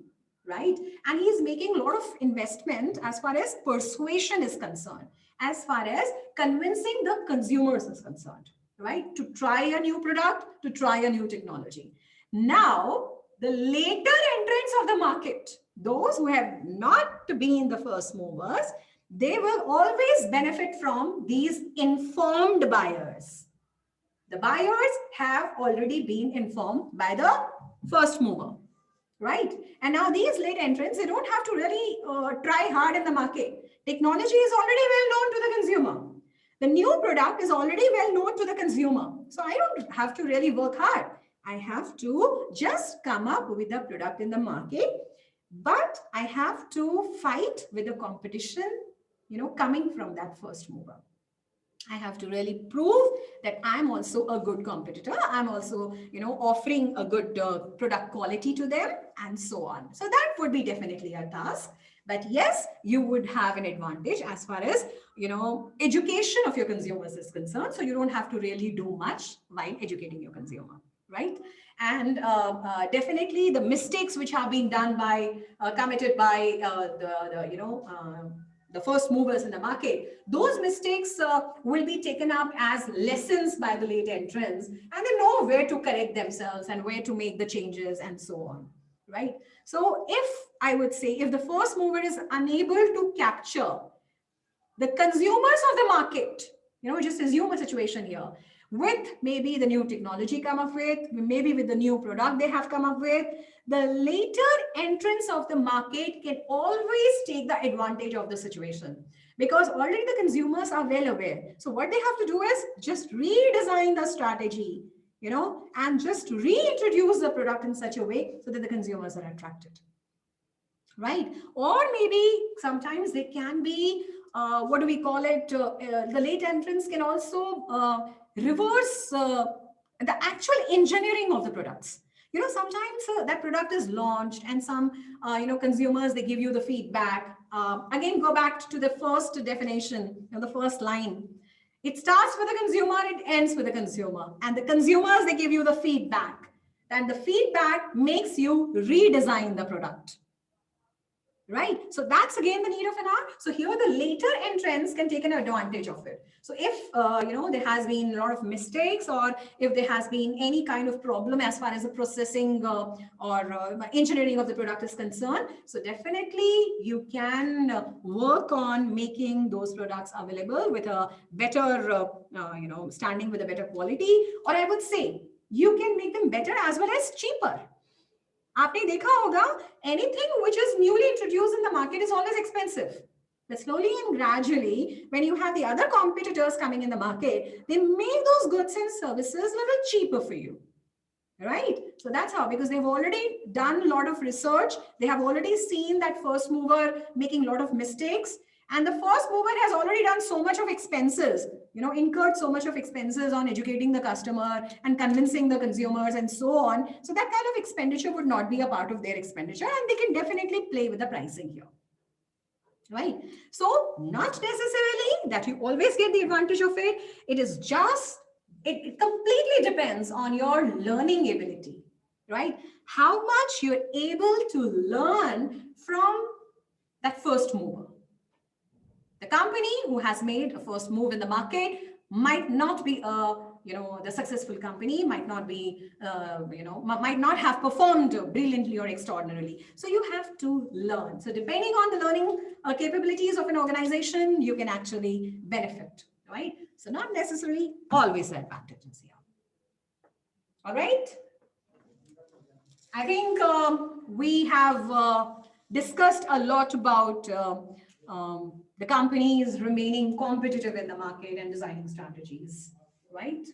right? And he's making a lot of investment as far as persuasion is concerned, as far as convincing the consumers is concerned, right? To try a new product, to try a new technology. Now, the later entrants of the market, those who have not been the first movers, they will always benefit from these informed buyers. The buyers have already been informed by the first mover, right? And now these late entrants, they don't have to really try hard in the market. Technology is already well known to the consumer. The new product is already well known to the consumer. So I don't have to really work hard. I have to just come up with a product in the market, but I have to fight with the competition, coming from that first mover. I have to really prove that I'm also a good competitor. I'm also, offering a good product quality to them and so on. So that would be definitely a task. But yes, you would have an advantage as far as, education of your consumers is concerned. So you don't have to really do much while educating your consumer, right? And definitely the mistakes which have been done by, committed by the first movers in the market, those mistakes will be taken up as lessons by the late entrants, and they know where to correct themselves and where to make the changes and so on, right? So if I would say, if the first mover is unable to capture the consumers of the market, just assume a situation here, with maybe the new technology come up with, maybe with the new product they have come up with, the later entrants of the market can always take the advantage of the situation, because already the consumers are well aware. So what they have to do is just redesign the strategy, and just reintroduce the product in such a way so that the consumers are attracted, right? Or maybe sometimes they can be, what do we call it? The late entrants can also reverse the actual engineering of the products. Sometimes that product is launched and some, consumers, they give you the feedback. Again, go back to the first definition, the first line. It starts with the consumer, it ends with the consumer. And the consumers, they give you the feedback. And the feedback makes you redesign the product. Right? So that's again the need of an hour. So here the later entrants can take an advantage of it. So if, there has been a lot of mistakes, or if there has been any kind of problem as far as the processing or engineering of the product is concerned, so definitely you can work on making those products available with a better, standing with a better quality, or I would say you can make them better as well as cheaper. आपने देखा होगा, anything which is newly introduced in the market is always expensive. But slowly and gradually, when you have the other competitors coming in the market, they make those goods and services a little cheaper for you, right? So that's how, because they've already done a lot of research. They have already seen that first mover making a lot of mistakes. And the first mover has already done so much of expenses, incurred so much of expenses on educating the customer and convincing the consumers and so on. So that kind of expenditure would not be a part of their expenditure, and they can definitely play with the pricing here. Right? So not necessarily that you always get the advantage of it. It is just, it completely depends on your learning ability, right? How much you're able to learn from that first mover. The company who has made a first move in the market might not be the successful company, might not be, might not have performed brilliantly or extraordinarily. So you have to learn. So depending on the learning capabilities of an organization, you can actually benefit, right? So not necessarily always advantages here. All right. I think we have discussed a lot about the companies remaining competitive in the market and designing strategies, right?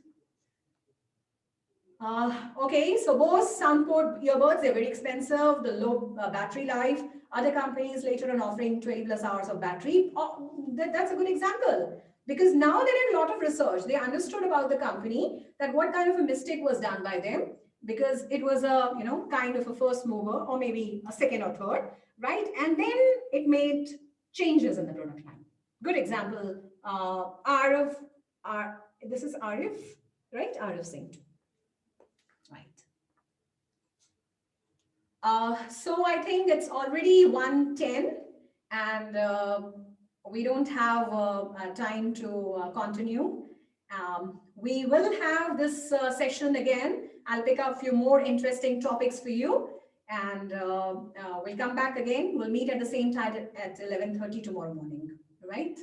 Okay, so Bose Soundport earbuds, they're very expensive, the low battery life. Other companies later on offering 20 plus hours of battery. That's a good example, because now they did a lot of research. They understood about the company, that what kind of a mistake was done by them, because it was a, kind of a first mover or maybe a second or third, right? And then it made changes in the product line. Good example, this is Arif, right? Arif Singh. Right. So I think it's already 1:10 and we don't have time to continue. We will have this session again. I'll pick up a few more interesting topics for you, and we'll come back again. We'll meet at the same time at 11:30 tomorrow morning, right?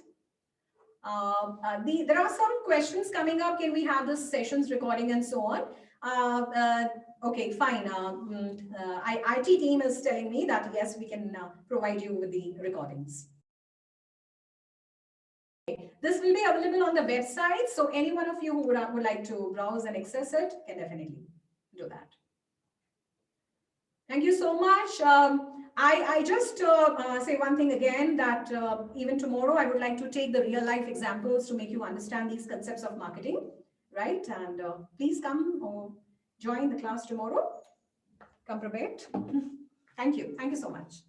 There are some questions coming up. Can we have the sessions recording and so on? Okay, fine. IT team is telling me that yes, we can provide you with the recordings. Okay. This will be available on the website, so any one of you who would like to browse and access it can definitely do that. Thank you so much. I just say one thing again, that even tomorrow I would like to take the real life examples to make you understand these concepts of marketing, right? And please come or join the class tomorrow. Come prepared. Thank you. Thank you so much.